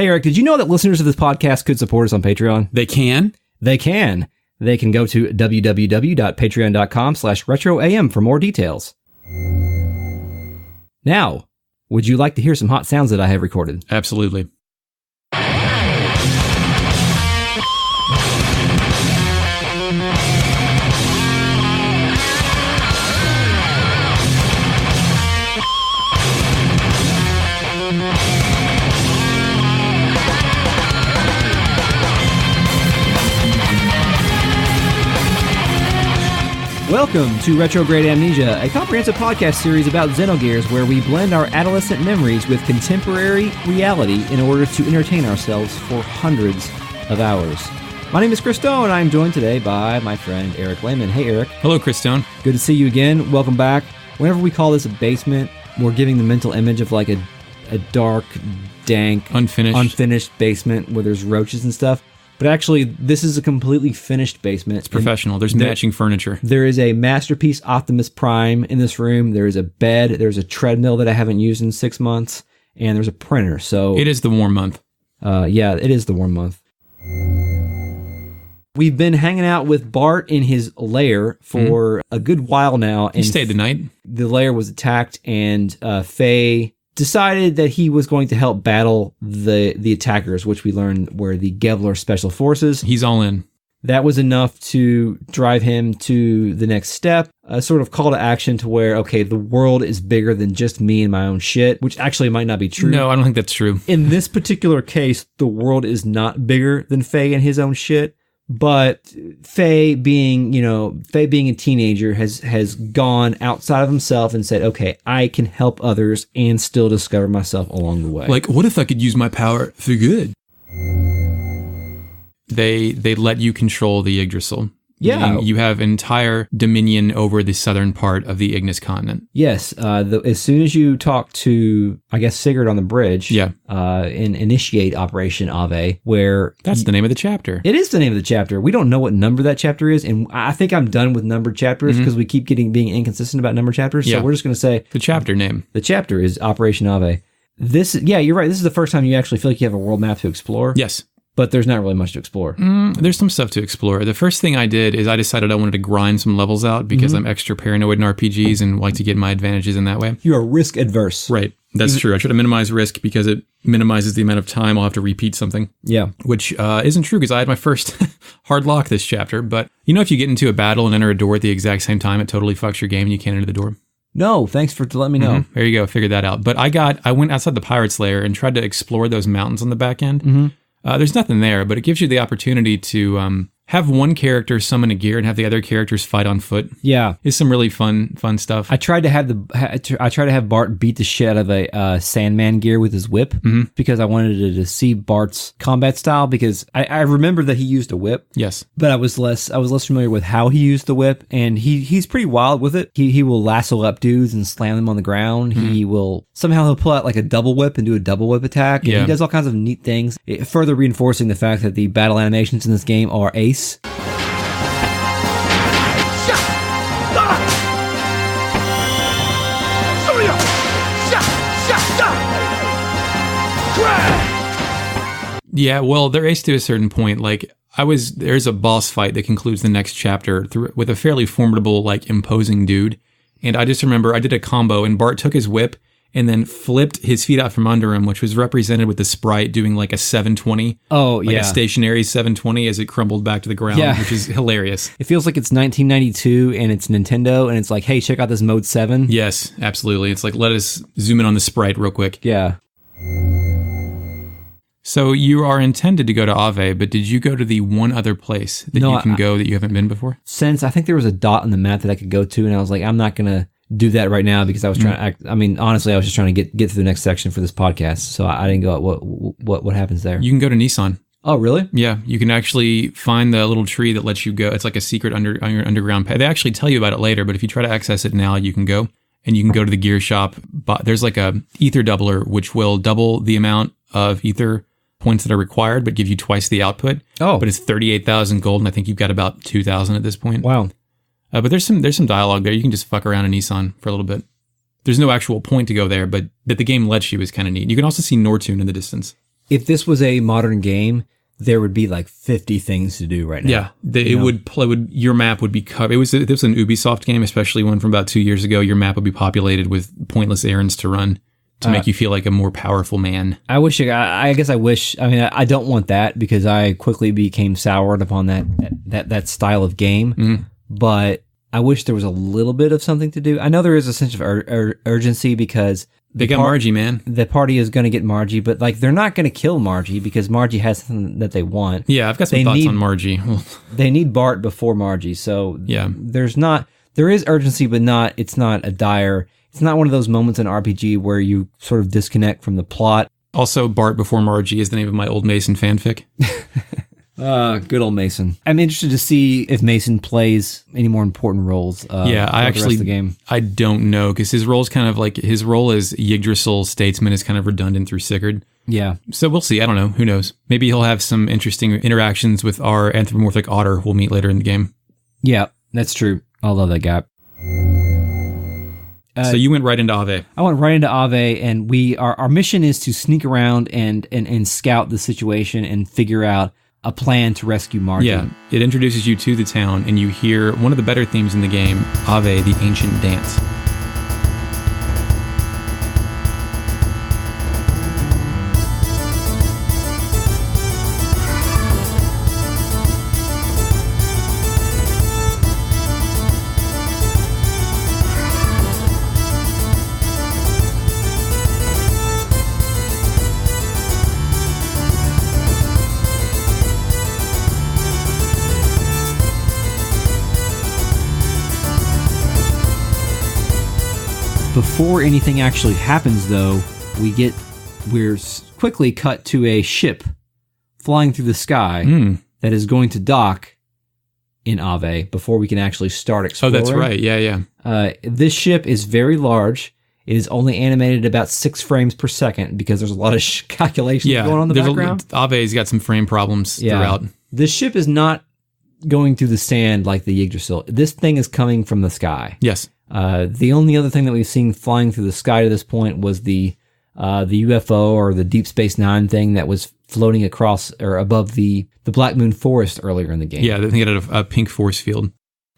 Hey, Eric, did you know that listeners of this podcast could support us on Patreon? They can? They can. They can go to www.patreon.com/retroam for more details. Now, would you like to hear some hot sounds that I have recorded? Absolutely. Welcome to Retrograde Amnesia, a comprehensive podcast series about Xenogears where we blend our adolescent memories with contemporary reality in order to entertain ourselves for hundreds of hours. My name is Chris Stone, and I am joined today by my friend Eric Lehman. Hey, Eric. Hello, Chris Stone. Good to see you again. Welcome back. Whenever we call this a basement, we're giving the mental image of like a dark, dank, unfinished basement where there's roaches and stuff. But actually, this is a completely finished basement. It's professional. There's matching furniture. There is a Masterpiece Optimus Prime in this room. There is a bed. There's a treadmill that I haven't used in 6 months. And there's a printer. So it is the warm month. Yeah, it is the warm month. We've been hanging out with Bart in his lair for a good while now. And he stayed the night. The lair was attacked, and Faye decided that he was going to help battle the attackers, which we learned were the Gevler Special Forces. He's all in. That was enough to drive him to the next step, a sort of call to action to where, okay, the world is bigger than just me and my own shit, which actually might not be true. No, I don't think that's true. In this particular case, the world is not bigger than Faye and his own shit. But Faye being a teenager has gone outside of himself and said, okay, I can help others and still discover myself along the way. Like, what if I could use my power for good? They let you control the Yggdrasil. Yeah. You have entire dominion over the southern part of the Ignas continent. Yes. As soon as you talk to, I guess, Sigurd on the bridge, and initiate Operation Aveh, where... That's the name of the chapter. It is the name of the chapter. We don't know what number that chapter is, and I think I'm done with numbered chapters because we keep being inconsistent about numbered chapters, so we're just going to say... The chapter name. The chapter is Operation Aveh. You're right. This is the first time you actually feel like you have a world map to explore. Yes. But there's not really much to explore. There's some stuff to explore. The first thing I did is I decided I wanted to grind some levels out because I'm extra paranoid in RPGs and like to get my advantages in that way. You are risk adverse. Right. That's true. I try to minimize risk because it minimizes the amount of time I'll have to repeat something. Yeah. Which isn't true because I had my first hard lock this chapter. But if you get into a battle and enter a door at the exact same time, it totally fucks your game and you can't enter the door. No, thanks for letting me know. There you go. Figured that out. But I went outside the pirate's lair and tried to explore those mountains on the back end. There's nothing there, but it gives you the opportunity to have one character summon a gear and have the other characters fight on foot. Yeah, it's some really fun stuff. I tried to have Bart beat the shit out of a Sandman gear with his whip because I wanted to see Bart's combat style because I remembered that he used a whip. Yes, but I was less familiar with how he used the whip, and he's pretty wild with it. He will lasso up dudes and slam them on the ground. He will he'll pull out like a double whip and do a double whip attack. And he does all kinds of neat things, further reinforcing the fact that the battle animations in this game are ace. Yeah, well, they're ace to a certain point. Like, there's a boss fight that concludes the next chapter with a fairly formidable, like, imposing dude. And I just remember I did a combo and Bart took his whip and then flipped his feet out from under him, which was represented with the sprite doing like a 720. Oh, like a stationary 720 as it crumbled back to the ground, which is hilarious. It feels like it's 1992 and it's Nintendo and it's like, hey, check out this Mode 7. Yes, absolutely. It's like, let us zoom in on the sprite real quick. Yeah. So you are intended to go to Aveh, but did you go to the one other place that you can go that you haven't been before? Since I think there was a dot on the map that I could go to, and I was like, I'm not going to do that right now because I was trying to honestly, I was just trying to get to the next section for this podcast, so I didn't go, what happens there? You can go to Nisan. Oh, really? Yeah, you can actually find the little tree that lets you go. It's like a secret underground path. They actually tell you about it later, but if you try to access it now, you can go. And you can go to the gear shop. But there's like a ether doubler, which will double the amount of ether points that are required, but give you twice the output. Oh. But it's 38,000 gold, and I think you've got about 2,000 at this point. Wow. But there's some dialogue there. You can just fuck around in Nisan for a little bit. There's no actual point to go there, but that the game lets you is kind of neat. You can also see Nortune in the distance. if this was a modern game, there would be like 50 things to do right now. Yeah, your map would be covered. If it was an Ubisoft game, especially one from about 2 years ago, your map would be populated with pointless errands to run to make you feel like a more powerful man. I guess I wish. I mean, I don't want that because I quickly became soured upon that style of game. Mm-hmm. But I wish there was a little bit of something to do. I know there is a sense of urgency because they got Margie, man. The party is going to get Margie, but like they're not going to kill Margie because Margie has something that they want. Yeah, I've got some thoughts on Margie. They need Bart before Margie, so yeah, there is urgency, but it's not a dire. It's not one of those moments in RPG where you sort of disconnect from the plot. Also, Bart before Margie is the name of my old Mason fanfic. Good old Mason. I'm interested to see if Mason plays any more important roles. I actually, the game. I don't know because his role as Yggdrasil statesman is kind of redundant through Sigurd. Yeah. So we'll see. I don't know. Who knows? Maybe he'll have some interesting interactions with our anthropomorphic otter we'll meet later in the game. Yeah, that's true. I love that guy. So you went right into Aveh. I went right into Aveh, and our mission is to sneak around and scout the situation and figure out a plan to rescue Margie. Yeah, it introduces you to the town, and you hear one of the better themes in the game, Aveh, the Ancient Dance. Before anything actually happens, though, we're quickly cut to a ship flying through the sky that is going to dock in Aveh before we can actually start exploring. Oh, that's right. Yeah. This ship is very large. It is only animated about 6 frames per second because there's a lot of calculations going on in the background. Aveh's got some frame problems throughout. This ship is not going through the sand like the Yggdrasil. This thing is coming from the sky. Yes. The only other thing that we've seen flying through the sky to this point was the UFO or the Deep Space Nine thing that was floating across or above the Black Moon Forest earlier in the game. Yeah, they had a pink force field.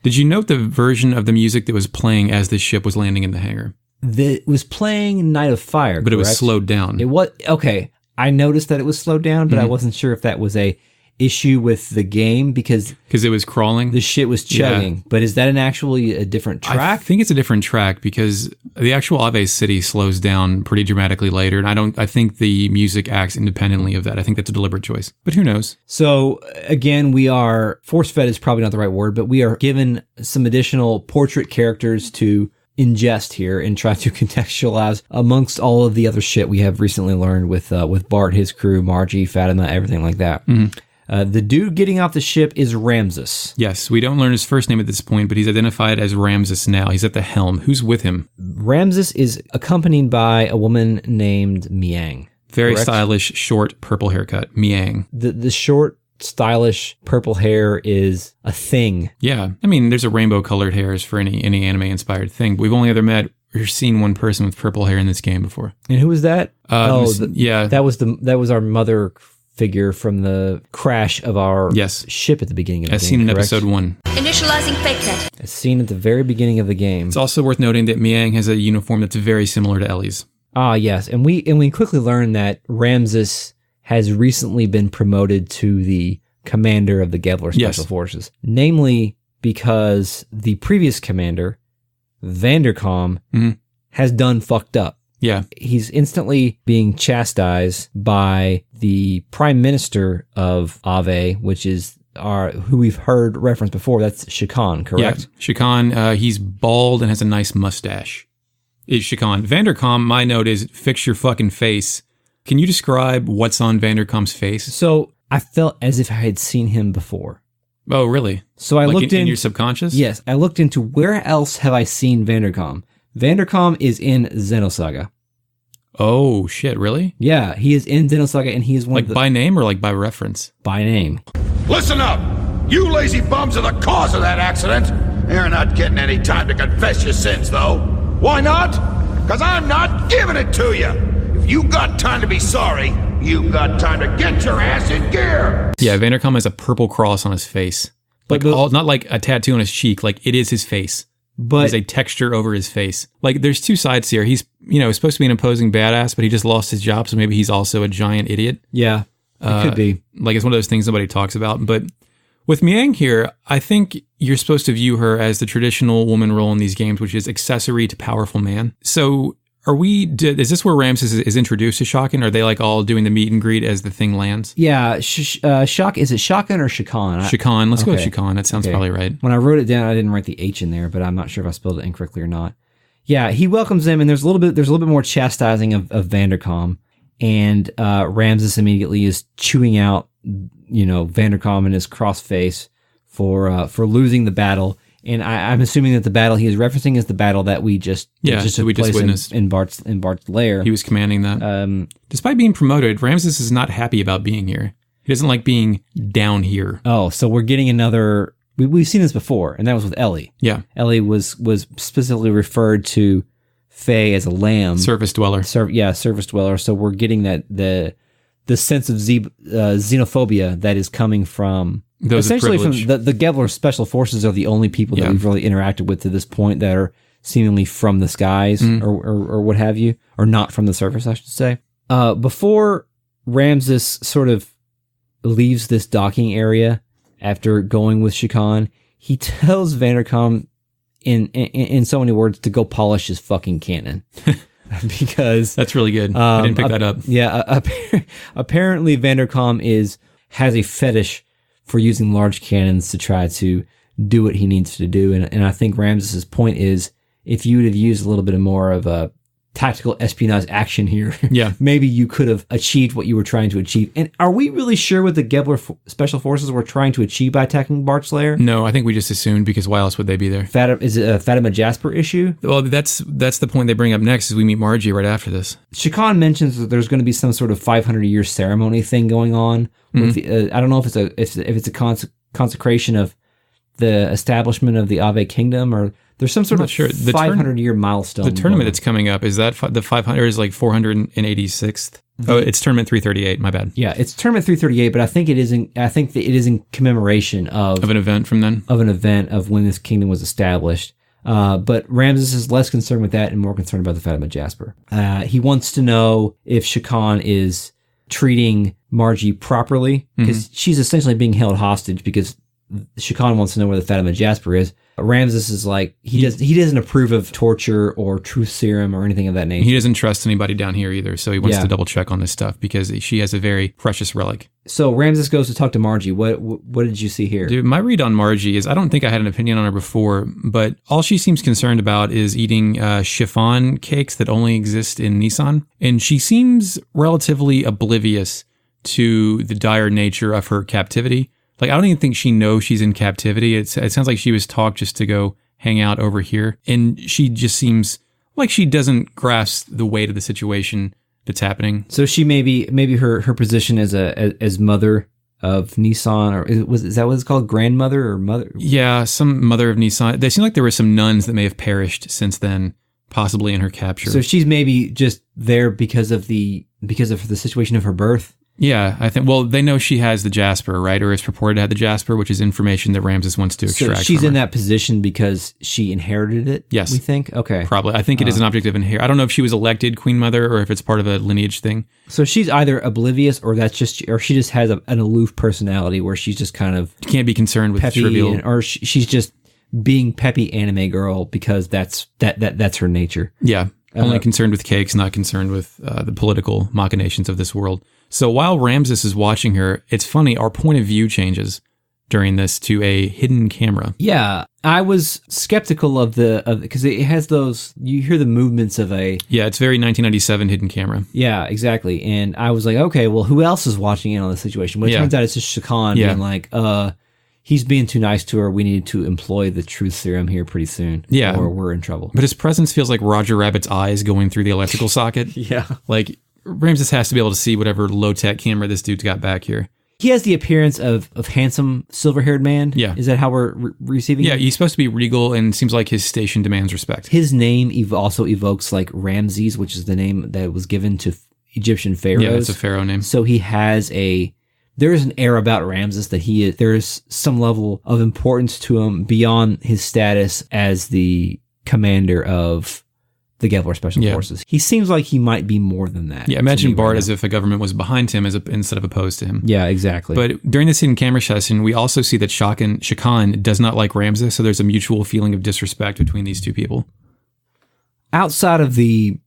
Did you note the version of the music that was playing as the ship was landing in the hangar? It was playing Night of Fire, but correct? It was slowed down. It was okay. I noticed that it was slowed down, but I wasn't sure if that was a issue with the game because it was crawling. The shit was chugging. Yeah. But is that actually a different track? I think it's a different track because the actual Aveh city slows down pretty dramatically later, and I think the music acts independently of that. I think that's a deliberate choice, but who knows? So again, we are force-fed is probably not the right word, but we are given some additional portrait characters to ingest here and try to contextualize amongst all of the other shit we have recently learned with Bart, his crew, Margie, Fatima, everything like that. Mm-hmm. The dude getting off the ship is Ramsus. Yes, we don't learn his first name at this point, but he's identified as Ramsus now. He's at the helm. Who's with him? Ramsus is accompanied by a woman named Miang. Very stylish, short, purple haircut. Miang. The short, stylish, purple hair is a thing. Yeah. I mean, there's a rainbow-colored hairs for any anime-inspired thing, but we've only ever met or seen one person with purple hair in this game before. And who was that? Yeah. That was our mother figure from the crash of our ship at the beginning of the game. As seen in episode 1. Initializing fakenet. As seen at the very beginning of the game. It's also worth noting that Miang has a uniform that's very similar to Ellie's. Ah, yes. And we quickly learn that Ramsus has recently been promoted to the commander of the Gevler Special Forces. Namely, because the previous commander, Vanderkaum, has done fucked up. Yeah. He's instantly being chastised by the prime minister of Aveh, which is who we've heard referenced before. That's Shakhan, correct? Yeah. Shakhan, he's bald and has a nice mustache. Is Shakhan. Vanderkaum, my note is, fix your fucking face. Can you describe what's on Vanderkaum's face? So I felt as if I had seen him before. Oh, really? So I looked in your subconscious? Yes. I looked into where else have I seen Vanderkaum. Vanderkaum is in Xenosaga. Oh, shit, really? Yeah, he is in Xenosaga, and he is one of the... by name or by reference? By name. Listen up! You lazy bums are the cause of that accident! You're not getting any time to confess your sins, though. Why not? Because I'm not giving it to you! If you got time to be sorry, You've got time to get your ass in gear! Yeah, Vanderkaum has a purple cross on his face. Like not like a tattoo on his cheek, like it is his face. But there's a texture over his face. Like there's two sides here. He's, supposed to be an imposing badass, but he just lost his job, so maybe he's also a giant idiot. Yeah, it could be. Like it's one of those things nobody talks about. But with Miang here, I think you're supposed to view her as the traditional woman role in these games, which is accessory to powerful man. So is this where Ramsus is introduced to Shakhan? Are they like all doing the meet and greet as the thing lands? Yeah, is it Shakhan or Shakhan? Shakhan. Let's go with Shakhan. That sounds probably right. When I wrote it down, I didn't write the H in there, but I'm not sure if I spelled it incorrectly or not. Yeah, he welcomes them, and there's a little bit more chastising of Vanderkaum, and Ramsus immediately is chewing out, Vanderkaum in his cross face for losing the battle. And I'm assuming that the battle he is referencing is the battle that we just witnessed in Bart's lair. He was commanding that. Despite being promoted, Ramsus is not happy about being here. He doesn't like being down here. Oh, so we're getting another. We've seen this before, and that was with Ellie. Yeah, Ellie was specifically referred to Faye as a lamb, surface dweller. Surface dweller. So we're getting that the sense of xenophobia that is coming from. Those essentially from the Gevler Special Forces are the only people that we've really interacted with to this point that are seemingly from the skies or what have you, or not from the surface, I should say. Before Ramsus sort of leaves this docking area after going with Shakhan, he tells Vanderkaum in so many words to go polish his fucking cannon. Because that's really good. I didn't pick that up. Yeah, apparently Vanderkaum has a fetish for using large cannons to try to do what he needs to do. And I think Ramsus's point is, if you would have used a little bit more of a tactical espionage action here, maybe you could have achieved what you were trying to achieve. And are we really sure what the Gevler Special Forces were trying to achieve by attacking Bart's lair? No, I think we just assumed, because why else would they be there? Is it a Fatima Jasper issue? Well, that's the point they bring up next, is we meet Margie right after this. Shakhan mentions that there's going to be some sort of 500-year ceremony thing going on. With I don't know if it's a consecration of the establishment of the Aveh kingdom, or there's some sort of 500-year milestone. The tournament that's coming up, is that the 500 is like 486th? Oh, it's tournament 338. My bad. Yeah, it's tournament 338, but I think it is in commemoration of an event from then, of an event of when this kingdom was established. But Ramsus is less concerned with that and more concerned about the Fatima Jasper. He wants to know if Shakhan is treating Margie properly, because she's essentially being held hostage, because Shakhan wants to know where the Fatima Jasper is. Ramsus is like, he doesn't approve of torture or truth serum or anything of that nature. He doesn't trust anybody down here either, so he wants to double check on this stuff because she has a very precious relic. So Ramsus goes to talk to Margie. What did you see here? Dude, my read on Margie is, I don't think I had an opinion on her before, but all she seems concerned about is eating chiffon cakes that only exist in Nisan. And she seems relatively oblivious to the dire nature of her captivity. Like, I don't even think she knows she's in captivity. It sounds like she was taught just to go hang out over here. And she just seems like she doesn't grasp the weight of the situation that's happening. So she maybe her position as mother of Nisan, or is that what it's called? Grandmother or mother? Yeah, some mother of Nisan. They seem like there were some nuns that may have perished since then, possibly in her capture. So she's maybe just there because of the situation of her birth. Yeah, I think, well, they know she has the Jasper, right? Or is purported to have the Jasper, which is information that Ramsus wants to extract. So she's in that position because she inherited it? Yes. We think? Okay. Probably. I think it is an object of inheritance. I don't know if she was elected Queen Mother or if it's part of a lineage thing. So she's either oblivious or she just has an aloof personality where she's just kind of... Can't be concerned with trivial... Or she's just being peppy anime girl because that's her nature. Yeah. Only concerned with cakes, not concerned with the political machinations of this world. So while Ramsus is watching her, it's funny, our point of view changes during this to a hidden camera. Yeah, I was skeptical of because it has those, you hear the movements of a... Yeah, it's very 1997 hidden camera. Yeah, exactly. And I was like, okay, well, who else is watching in on this situation? But it turns out it's just Shakhan being like, he's being too nice to her. We need to employ the truth serum here pretty soon. Yeah. Or we're in trouble. But his presence feels like Roger Rabbit's eyes going through the electrical socket. Yeah. Like, Ramsus has to be able to see whatever low-tech camera this dude's got back here. He has the appearance of handsome, silver-haired man. Yeah. Is that how we're receiving Yeah, him? he's supposed to be regal and seems like his station demands respect. His name also evokes like Ramses, which is the name that was given to Egyptian pharaohs. Yeah, it's a pharaoh name. So he has there is an air about Ramsus that there is some level of importance to him beyond his status as the commander of the Kevlar Special Forces. He seems like he might be more than that. Yeah, imagine Bart as if a government was behind him instead of opposed to him. Yeah, exactly. But during the scene camera session, we also see that Shakhan does not like Ramsus, so there's a mutual feeling of disrespect between these two people. Outside of the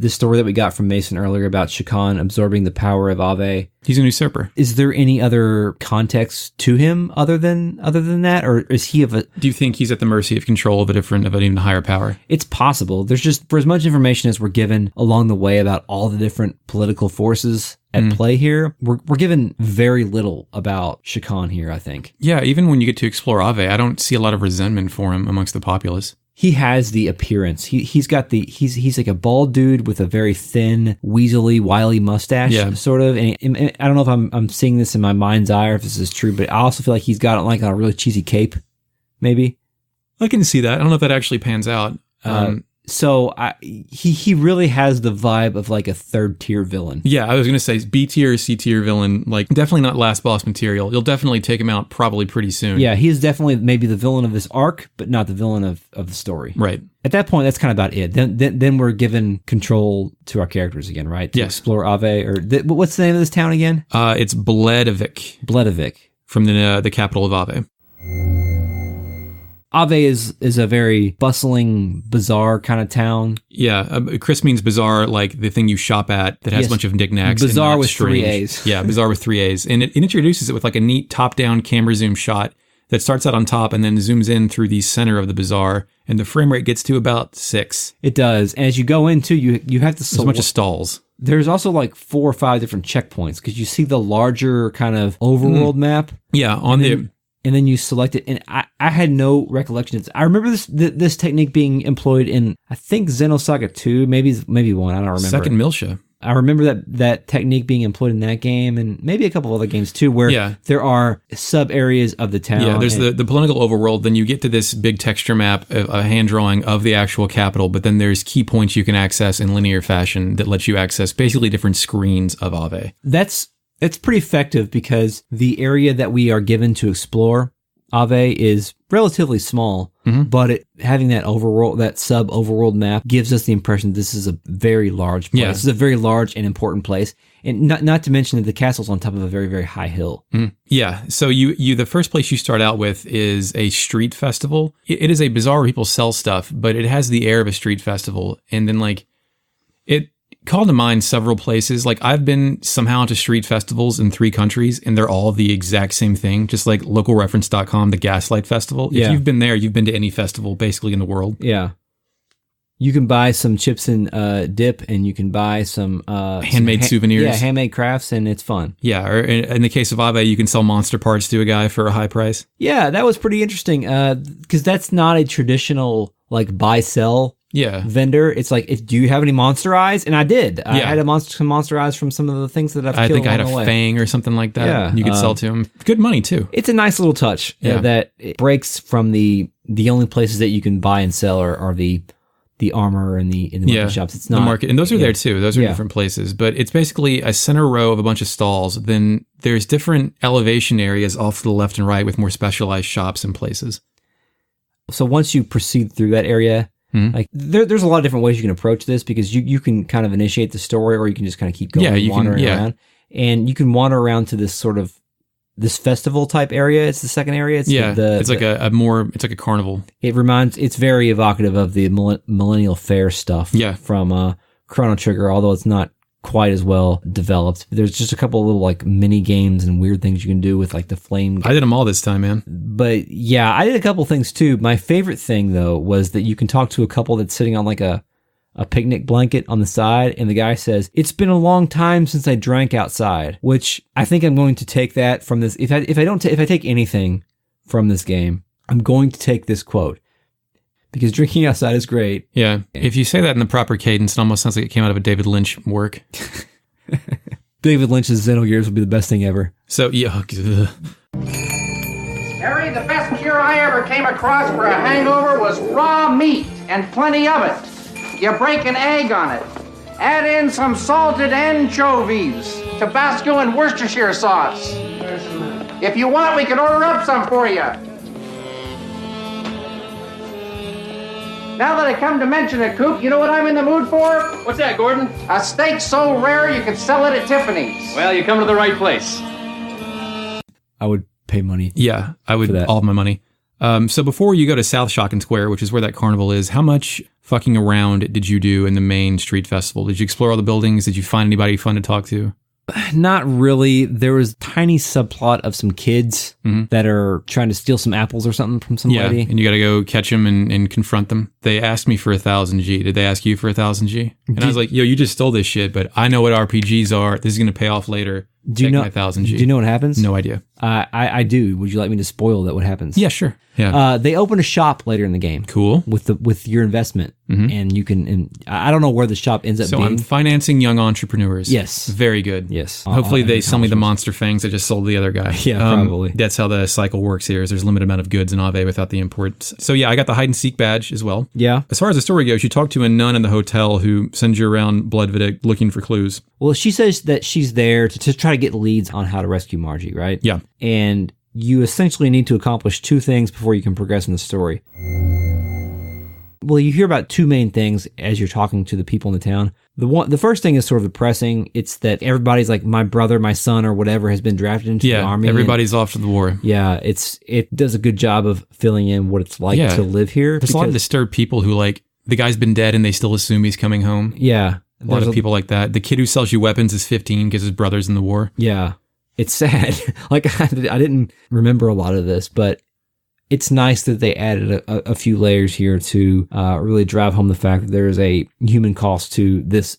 story that we got from Mason earlier about Shakhan absorbing the power of Aveh, he's an usurper. Is there any other context to him other than that, or is he of a? Do you think he's at the mercy of control of an even higher power? It's possible. There's just for as much information as we're given along the way about all the different political forces at play here, we're given very little about Shakhan here, I think. Yeah, even when you get to explore Aveh, I don't see a lot of resentment for him amongst the populace. He has the appearance. He's got he's like a bald dude with a very thin, weaselly, wily mustache, sort of. And I don't know if I'm seeing this in my mind's eye or if this is true, but I also feel like he's got like a really cheesy cape, maybe. I can see that. I don't know if that actually pans out. So he really has the vibe of like a third tier villain. Yeah, I was going to say B tier, C tier villain, like definitely not last boss material. You'll definitely take him out probably pretty soon. Yeah, he is definitely maybe the villain of this arc, but not the villain of the story. Right. At that point, that's kind of about it. Then we're given control to our characters again, right? To explore Aveh, or what's the name of this town again? It's Bledavik. Bledavik. From the capital of Aveh. Aveh is a very bustling, bizarre kind of town. Yeah, Chris means bizarre, like the thing you shop at that has a bunch of knickknacks. Bizarre with strange. 3 A's. Yeah, bizarre with 3 A's. And it introduces it with like a neat top-down camera zoom shot that starts out on top and then zooms in through the center of the bazaar, and the frame rate gets to about 6. It does. And as you go into, you have to... There's a bunch of stalls. There's also like 4 or 5 different checkpoints because you see the larger kind of overworld map. Yeah, and then you select it. And I had no recollection. I remember this technique being employed in, I think, Xenosaga 2, maybe 1. I don't remember. Second Miltia. I remember that technique being employed in that game and maybe a couple other games too, where there are sub areas of the town. Yeah, there's the political overworld. Then you get to this big texture map, a hand drawing of the actual capital, but then there's key points you can access in linear fashion that lets you access basically different screens of Aveh. It's pretty effective because the area that we are given to explore, Aveh, is relatively small, but having that overworld, that sub overworld map gives us the impression this is a very large place. Yeah. This is a very large and important place. And not to mention that the castle's on top of a very, very high hill. Yeah. So you the first place you start out with is a street festival. It is a bazaar where people sell stuff, but it has the air of a street festival. And then like it called to mind several places. Like I've been somehow to street festivals in 3 countries and they're all the exact same thing. Just like localreference.com, the Gaslight Festival. If you've been there, you've been to any festival basically in the world. Yeah. You can buy some chips and dip, and you can buy some handmade souvenirs. Yeah, handmade crafts, and it's fun. Yeah, or in the case of Aveh, you can sell monster parts to a guy for a high price. Yeah, that was pretty interesting because that's not a traditional like buy-sell vendor. It's like, do you have any monster eyes? And I did. I had some monster eyes from some of the things that I've killed. I think I had a fang or something like that. Yeah, you could sell to him. Good money too. It's a nice little touch that it breaks from the only places that you can buy and sell are the armor and in the market shops. It's not the market, and those are there too. Those are different places, but it's basically a center row of a bunch of stalls. Then there's different elevation areas off to the left and right with more specialized shops and places. So once you proceed through that area, like there's a lot of different ways you can approach this because you can kind of initiate the story, or you can just kind of keep going and wandering around. And you can wander around to this sort of this festival type area. It's the second area. It's it's like a carnival. It's very evocative of the Millennial Fair stuff from Chrono Trigger, although it's not quite as well developed. There's just a couple of little like mini games and weird things you can do with like the flame. I did them all this time, man. But yeah, I did a couple things too. My favorite thing though was that you can talk to a couple that's sitting on like a picnic blanket on the side, and the guy says, "It's been a long time since I drank outside," which I think I'm going to take that from this. If I take anything from this game, I'm going to take this quote because drinking outside is great. Yeah. If you say that in the proper cadence, it almost sounds like it came out of a David Lynch work. David Lynch's Xenogears would be the best thing ever. So yeah. Harry, the best cure I ever came across for a hangover was raw meat and plenty of it. You break an egg on it. Add in some salted anchovies, Tabasco and Worcestershire sauce. If you want, we can order up some for you. Now that I come to mention it, Coop, you know what I'm in the mood for? What's that, Gordon? A steak so rare you could sell it at Tiffany's. Well, you come to the right place. I would pay money. Yeah, I would, all of my money. So before you go to South Shakhan Square, which is where that carnival is, how much fucking around did you do in the main street festival? Did you explore all the buildings? Did you find anybody fun to talk to? Not really. There was a tiny subplot of some kids that are trying to steal some apples or something from some lady. And you got to go catch them and confront them. They asked me for 1,000 G. Did they ask you for 1,000 G? And I was like, yo, you just stole this shit, but I know what RPGs are. This is going to pay off later. Do you know? 1,000 G. Do you know what happens? No idea. I do. Would you like me to spoil that? What happens? Yeah, sure. Yeah. They open a shop later in the game. Cool. With your investment, and you can. And I don't know where the shop ends up being. So I'm financing young entrepreneurs. Yes. Very good. Yes. Hopefully they sell me the monster fangs I just sold the other guy. Yeah, probably. That's how the cycle works here. Is there's a limited amount of goods in Aveh without the imports. So yeah, I got the hide and seek badge as well. Yeah. As far as the story goes, you talk to a nun in the hotel who sends you around Bledavik looking for clues. Well, she says that she's there to try to get leads on how to rescue Margie, right? Yeah. And you essentially need to accomplish two things before you can progress in the story. Well, you hear about two main things as you're talking to the people in the town. The first thing is sort of depressing. It's that everybody's like, my brother, my son, or whatever has been drafted into the army. Everybody's off to the war. Yeah, it does a good job of filling in what it's like to live here. There's a lot of disturbed people who like, the guy's been dead and they still assume he's coming home. Yeah. A lot of people like that. The kid who sells you weapons is 15 because his brother's in the war. Yeah. It's sad. Like, I didn't remember a lot of this, but it's nice that they added a few layers here to really drive home the fact that there is a human cost to this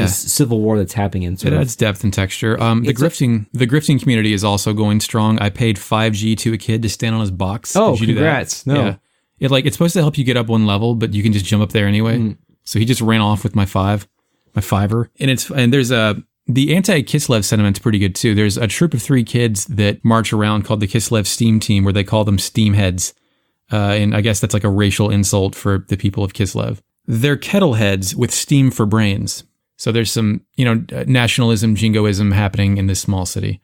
civil war that's happening in. It adds depth and texture. The grifting community is also going strong. I paid 5G to a kid to stand on his box. Oh, Did you congrats. do that? No. Yeah. It's supposed to help you get up one level, but you can just jump up there anyway. So he just ran off with my fiver. And there's the anti-Kislev sentiment's pretty good too. There's a troop of 3 kids that march around called the Kislev Steam Team, where they call them steam heads. And I guess that's like a racial insult for the people of Kislev. They're kettle heads with steam for brains. So there's some, nationalism, jingoism happening in this small city.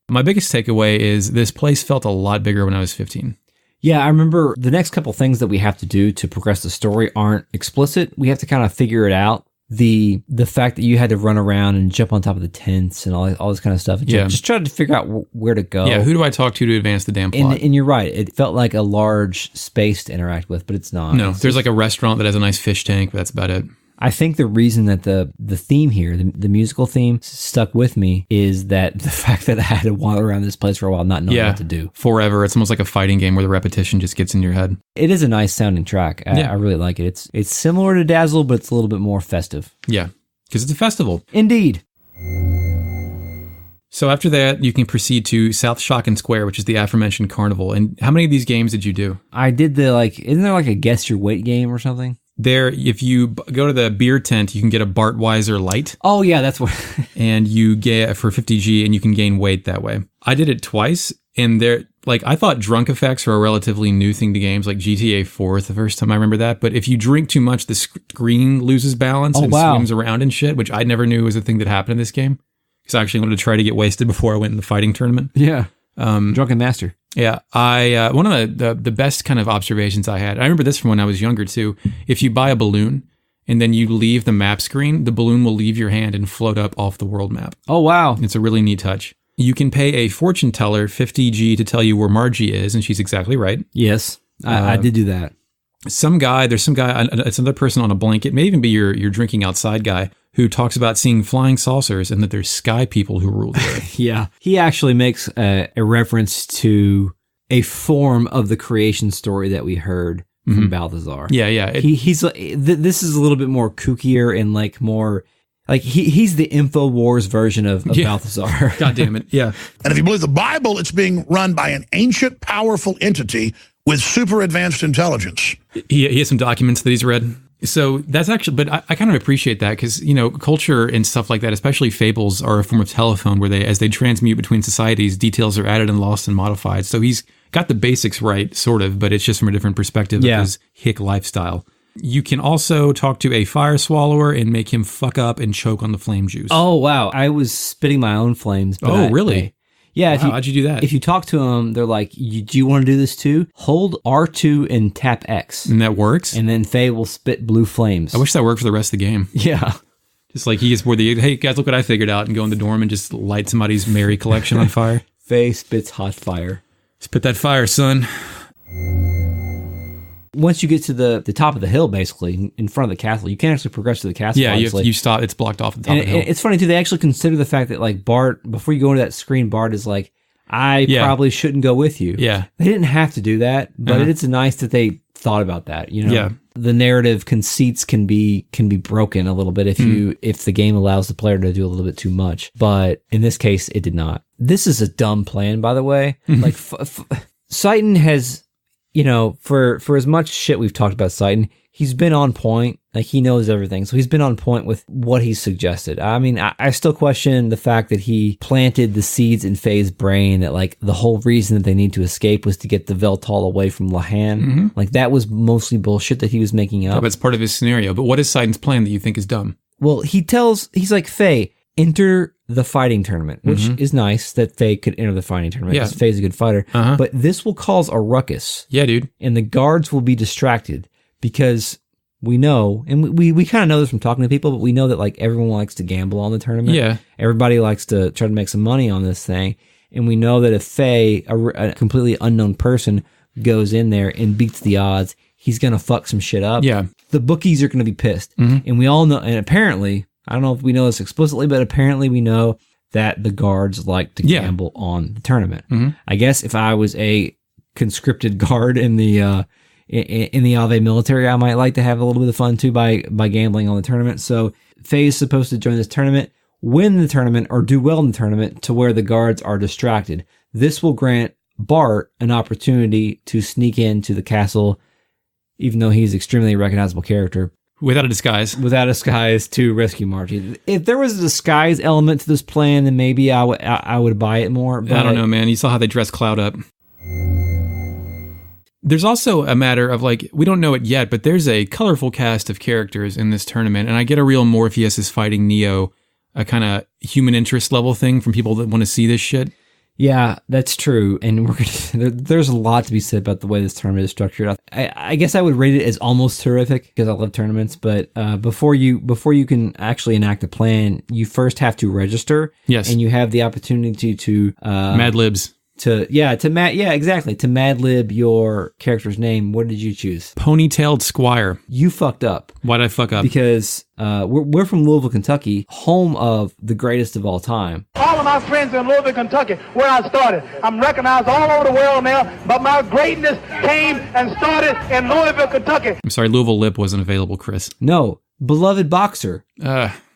My biggest takeaway is this place felt a lot bigger when I was 15. Yeah, I remember the next couple things that we have to do to progress the story aren't explicit. We have to kind of figure it out. The fact that you had to run around and jump on top of the tents and all this kind of stuff. Just try to figure out where to go. Yeah, who do I talk to advance the damn plot? And you're right. It felt like a large space to interact with, but it's not. No, there's like a restaurant that has a nice fish tank, but that's about it. I think the reason that the theme here, the musical theme, stuck with me is that the fact that I had to wander around this place for a while not knowing what to do. Forever. It's almost like a fighting game where the repetition just gets in your head. It is a nice sounding track. I really like it. It's similar to Dazzle, but it's a little bit more festive. Yeah, because it's a festival. Indeed. So after that, you can proceed to South Shakhan Square, which is the aforementioned carnival. And how many of these games did you do? I did isn't there like a guess your weight game or something? There, if you go to the beer tent, you can get a Bart Weiser Light. Oh, yeah, that's what. And you get for 50G, and you can gain weight that way. I did it twice, and I thought drunk effects were a relatively new thing to games, like GTA 4 the first time I remember that. But if you drink too much, the screen loses balance and swims around and shit, which I never knew was a thing that happened in this game. Because I actually wanted to try to get wasted before I went in the fighting tournament. Yeah. Drunken Master. Yeah, one of the best kind of observations I had, I remember this from when I was younger too, if you buy a balloon and then you leave the map screen, the balloon will leave your hand and float up off the world map. Oh, wow. It's a really neat touch. You can pay a fortune teller 50G to tell you where Margie is, and she's exactly right. Yes, I did do that. There's some guy, it's another person on a blanket, may even be your drinking outside guy, who talks about seeing flying saucers and that there's sky people who rule the earth. Yeah. He actually makes a reference to a form of the creation story that we heard from Balthazar. Yeah. He's this is a little bit more kookier and like more like he's the InfoWars version of Balthazar. God damn it. Yeah. And if you believe the Bible, it's being run by an ancient, powerful entity with super advanced intelligence. He has some documents that he's read. So that's actually, but I kind of appreciate that because, culture and stuff like that, especially fables, are a form of telephone where as they transmute between societies, details are added and lost and modified. So he's got the basics right, sort of, but it's just from a different perspective of his hick lifestyle. You can also talk to a fire swallower and make him fuck up and choke on the flame juice. Oh, wow. I was spitting my own flames. But really? Yeah. Wow, how'd you do that? If you talk to them, they're like, do you want to do this too? Hold R2 and tap X. And that works? And then Faye will spit blue flames. I wish that worked for the rest of the game. Yeah. Just like he gets bored, hey guys, look what I figured out, and go in the dorm and just light somebody's Mary collection on fire. Faye spits hot fire. Spit that fire, son. Once you get to the top of the hill, basically, in front of the castle, you can't actually progress to the castle. Yeah, you stop. It's blocked off at the top of the hill. It's funny, too. They actually consider the fact that, like, Bart, before you go into that screen, Bart is like, I probably shouldn't go with you. Yeah. They didn't have to do that, but it's nice that they thought about that, you know? Yeah. The narrative conceits can be broken a little bit if the game allows the player to do a little bit too much. But in this case, it did not. This is a dumb plan, by the way. Like, Citan has... You know, for as much shit we've talked about Citan, he's been on point. Like, he knows everything. So he's been on point with what he's suggested. I mean, I still question the fact that he planted the seeds in Faye's brain that, like, the whole reason that they need to escape was to get the Veltal away from Lahan. Like, that was mostly bullshit that he was making up. Yeah, but it's part of his scenario. But what is Citan's plan that you think is dumb? Well, he's like, Faye, enter the fighting tournament, which is nice that Faye could enter the fighting tournament because Faye's a good fighter. But this will cause a ruckus. Yeah, dude. And the guards will be distracted because we know, and we kind of know this from talking to people, but we know that, like, everyone likes to gamble on the tournament. Yeah. Everybody likes to try to make some money on this thing. And we know that if Faye, a completely unknown person, goes in there and beats the odds, he's going to fuck some shit up. Yeah. The bookies are going to be pissed. And we all know, and apparently... I don't know if we know this explicitly, but apparently we know that the guards like to gamble on the tournament. I guess if I was a conscripted guard in the Aveh military, I might like to have a little bit of fun too by gambling on the tournament. So Faye is supposed to join this tournament, win the tournament, or do well in the tournament to where the guards are distracted. This will grant Bart an opportunity to sneak into the castle, even though he's an extremely recognizable character. Without a disguise. Without a disguise to rescue Margie. If there was a disguise element to this plan, then maybe I would buy it more. But I don't know, man. You saw how they dressed Cloud up. There's also a matter of, like, we don't know it yet, but there's a colorful cast of characters in this tournament, and I get a real Morpheus is fighting Neo, a kind of human interest level thing from people that want to see this shit. Yeah, that's true, and there's a lot to be said about the way this tournament is structured. I guess I would rate it as almost terrific because I love tournaments. But before you can actually enact a plan, you first have to register. Yes, and you have the opportunity to Mad Libs. To Mad Lib your character's name. What did you choose? Ponytailed Squire. You fucked up. Why'd I fuck up? Because we're from Louisville, Kentucky, home of the greatest of all time. All of my friends in Louisville, Kentucky, where I started. I'm recognized all over the world now, but my greatness came and started in Louisville, Kentucky. I'm sorry, Louisville Lip wasn't available, Chris. No, beloved boxer.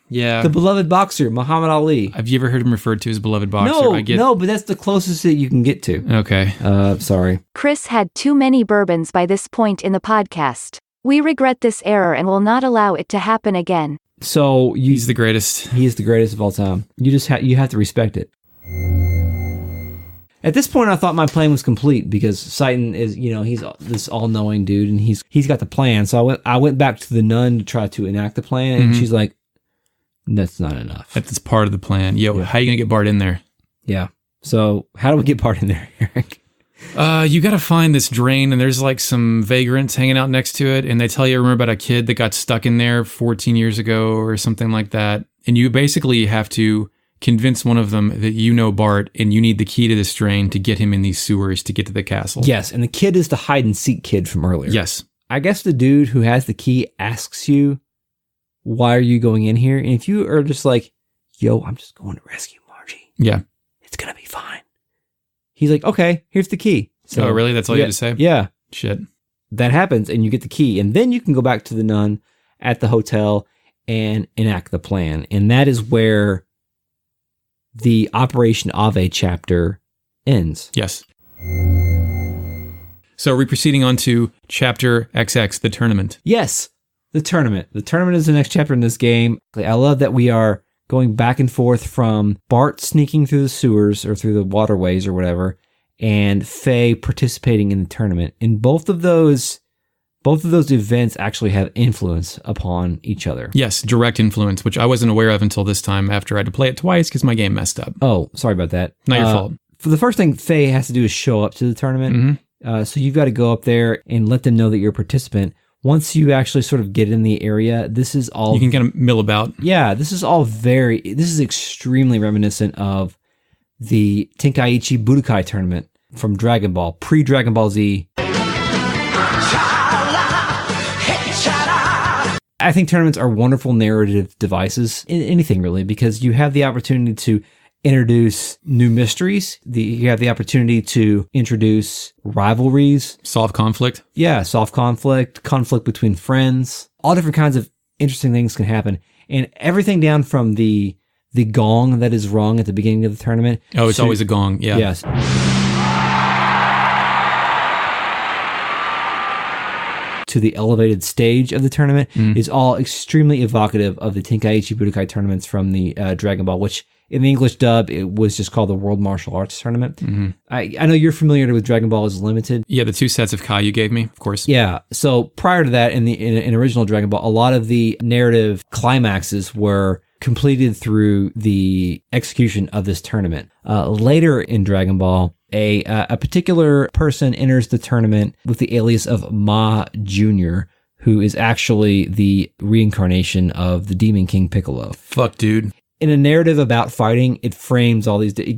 Yeah. The beloved boxer, Muhammad Ali. Have you ever heard him referred to as beloved boxer? No, but that's the closest that you can get to. Okay. Sorry. Chris had too many bourbons by this point in the podcast. We regret this error and will not allow it to happen again. So he's the greatest. He is the greatest of all time. You just you have to respect it. At this point, I thought my plan was complete because Citan is, he's this all-knowing dude and he's got the plan. So I went back to the nun to try to enact the plan, and she's like, "That's not enough. That's part of the plan." How are you gonna get Bart in there? Yeah. So how do we get Bart in there, Eric? You got to find this drain, and there's like some vagrants hanging out next to it, and they tell you, remember about a kid that got stuck in there 14 years ago or something like that, and you basically have to convince one of them that you know Bart, and you need the key to this drain to get him in these sewers to get to the castle. Yes, and the kid is the hide-and-seek kid from earlier. Yes. I guess the dude who has the key asks you, why are you going in here? And if you are just like, yo, I'm just going to rescue Margie. Yeah. It's going to be fine. He's like, okay, here's the key. So, really? That's all you had to say? Yeah. Shit. That happens, and you get the key. And then you can go back to the nun at the hotel and enact the plan. And that is where the Operation Aveh chapter ends. Yes. So we're proceeding on to Chapter XX, the tournament. Yes, the tournament. The tournament is the next chapter in this game. I love that we are going back and forth from Bart sneaking through the sewers or through the waterways or whatever, and Faye participating in the tournament. In both of those both of those events actually have influence upon each other. Yes, direct influence, which I wasn't aware of until this time after I had to play it twice because my game messed up. Oh, sorry about that. Not your fault. For the first thing Faye has to do is show up to the tournament. So you've got to go up there and let them know that you're a participant. Once you actually sort of get in the area, this is all... You can kind of mill about. Yeah, this is extremely reminiscent of the Tenkaichi Budokai tournament from Dragon Ball, pre-Dragon Ball Z. I think tournaments are wonderful narrative devices in anything really, because you have the opportunity to introduce new mysteries. You have the opportunity to introduce rivalries. Solve conflict. Yeah, solve conflict between friends. All different kinds of interesting things can happen. And everything down from the gong that is rung at the beginning of the tournament. Oh, it's always a gong, yeah. Yes. To the elevated stage of the tournament is all extremely evocative of the Tenkaichi Budokai tournaments from the Dragon Ball, which in the English dub, it was just called the World Martial Arts Tournament. I know you're familiar with Dragon Ball as Limited. Yeah, the 2 sets of Kai you gave me, of course. Yeah, so prior to that, in original Dragon Ball, a lot of the narrative climaxes were completed through the execution of this tournament. Later in Dragon Ball, a particular person enters the tournament with the alias of Ma Jr., who is actually the reincarnation of the Demon King Piccolo. Fuck, dude. In a narrative about fighting, it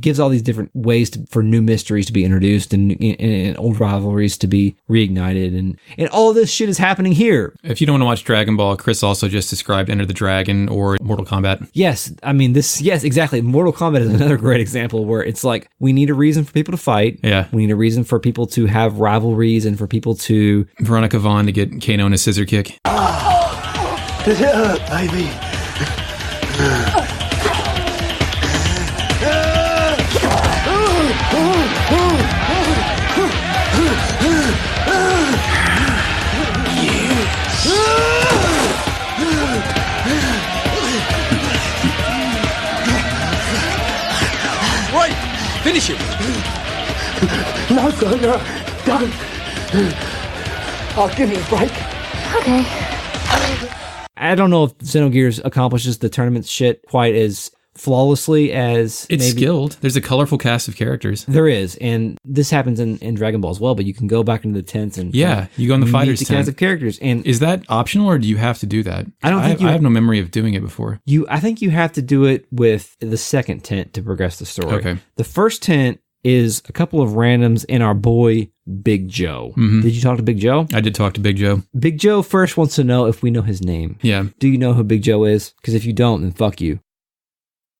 gives all these different ways for new mysteries to be introduced and old rivalries to be reignited. And all of this shit is happening here. If you don't want to watch Dragon Ball, Chris also just described Enter the Dragon or Mortal Kombat. Yes. I mean, yes, exactly. Mortal Kombat is another great example where it's like, we need a reason for people to fight. Yeah. We need a reason for people to have rivalries and for people to... Veronica Vaughn to get Kano in a scissor kick. Does it hurt, baby? Right, finish it. No, son, no, don't. I'll give you a break. Okay. I don't know if Xenogears accomplishes the tournament shit quite as flawlessly as it's maybe. Skilled. There's a colorful cast of characters. There is, and this happens in Dragon Ball as well, but you can go back into the tents and you go in the fighters the tent. kinds of characters. And is that optional or do you have to do that? I don't think I have no memory of doing it before. I think you have to do it with the second tent to progress the story. Okay. The first tent is a couple of randoms and our boy Big Joe. Did you talk to Big Joe? I did talk to Big Joe. Big Joe first wants to know if we know his name. Yeah. Do you know who Big Joe is? Because if you don't, then fuck you.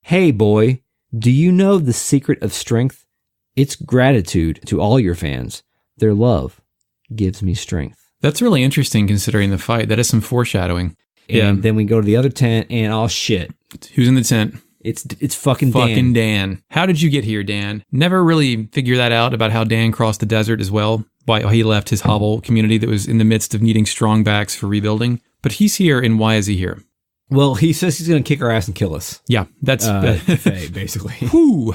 Hey boy, do you know the secret of strength? It's gratitude to all your fans. Their love gives me strength. That's really interesting considering the fight. That is some foreshadowing. And then we go to the other tent and oh shit. Who's in the tent? It's fucking Dan. Fucking Dan. How did you get here, Dan? Never really figure that out about how Dan crossed the desert as well. Why he left his hovel community that was in the midst of needing strong backs for rebuilding. But he's here, and why is he here? Well, he says he's going to kick our ass and kill us. Yeah, that's Faye, basically. Whew.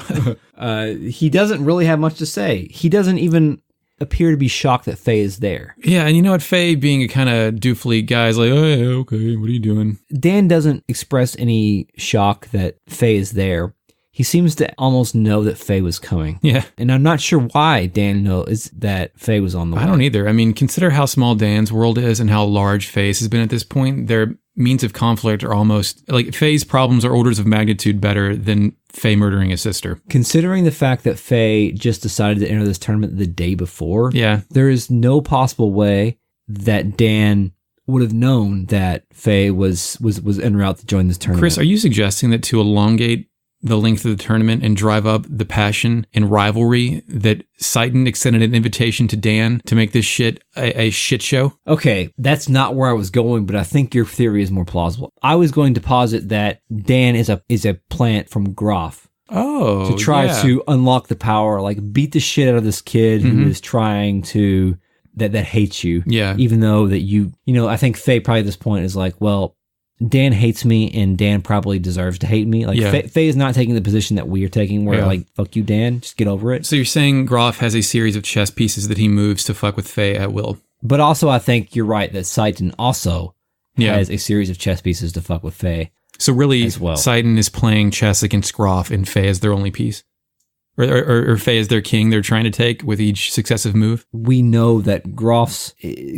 He doesn't really have much to say. He doesn't even appear to be shocked that Faye is there. Yeah, and you know what? Faye, being a kind of doofly guy, is like, oh, yeah, okay, what are you doing? Dan doesn't express any shock that Faye is there. He seems to almost know that Faye was coming. Yeah. And I'm not sure why Dan knows that Faye was on the way. I don't either. I mean, consider how small Dan's world is and how large Faye's has been at this point. Their means of conflict are almost, like, Faye's problems are orders of magnitude better than Faye murdering his sister. Considering the fact that Faye just decided to enter this tournament the day before, there is no possible way that Dan would have known that Faye was en route to join this tournament. Chris, are you suggesting that to elongate the length of the tournament and drive up the passion and rivalry that Seitan extended an invitation to Dan to make this shit a shit show? Okay, that's not where I was going, but I think your theory is more plausible. I was going to posit that Dan is a plant from Groff. Oh, to try to unlock the power, like beat the shit out of this kid who is trying to that hates you. Yeah. Even though that you know, I think Faye probably at this point is like, well, Dan hates me and Dan probably deserves to hate me. Like Faye is not taking the position that we are taking where like, fuck you, Dan, just get over it. So you're saying Groff has a series of chess pieces that he moves to fuck with Faye at will? But also, I think you're right that Satan also has a series of chess pieces to fuck with Faye. So really, well. Satan is playing chess against Groff, and Faye is their only piece. Or Faye is their king they're trying to take with each successive move. We know that Groff's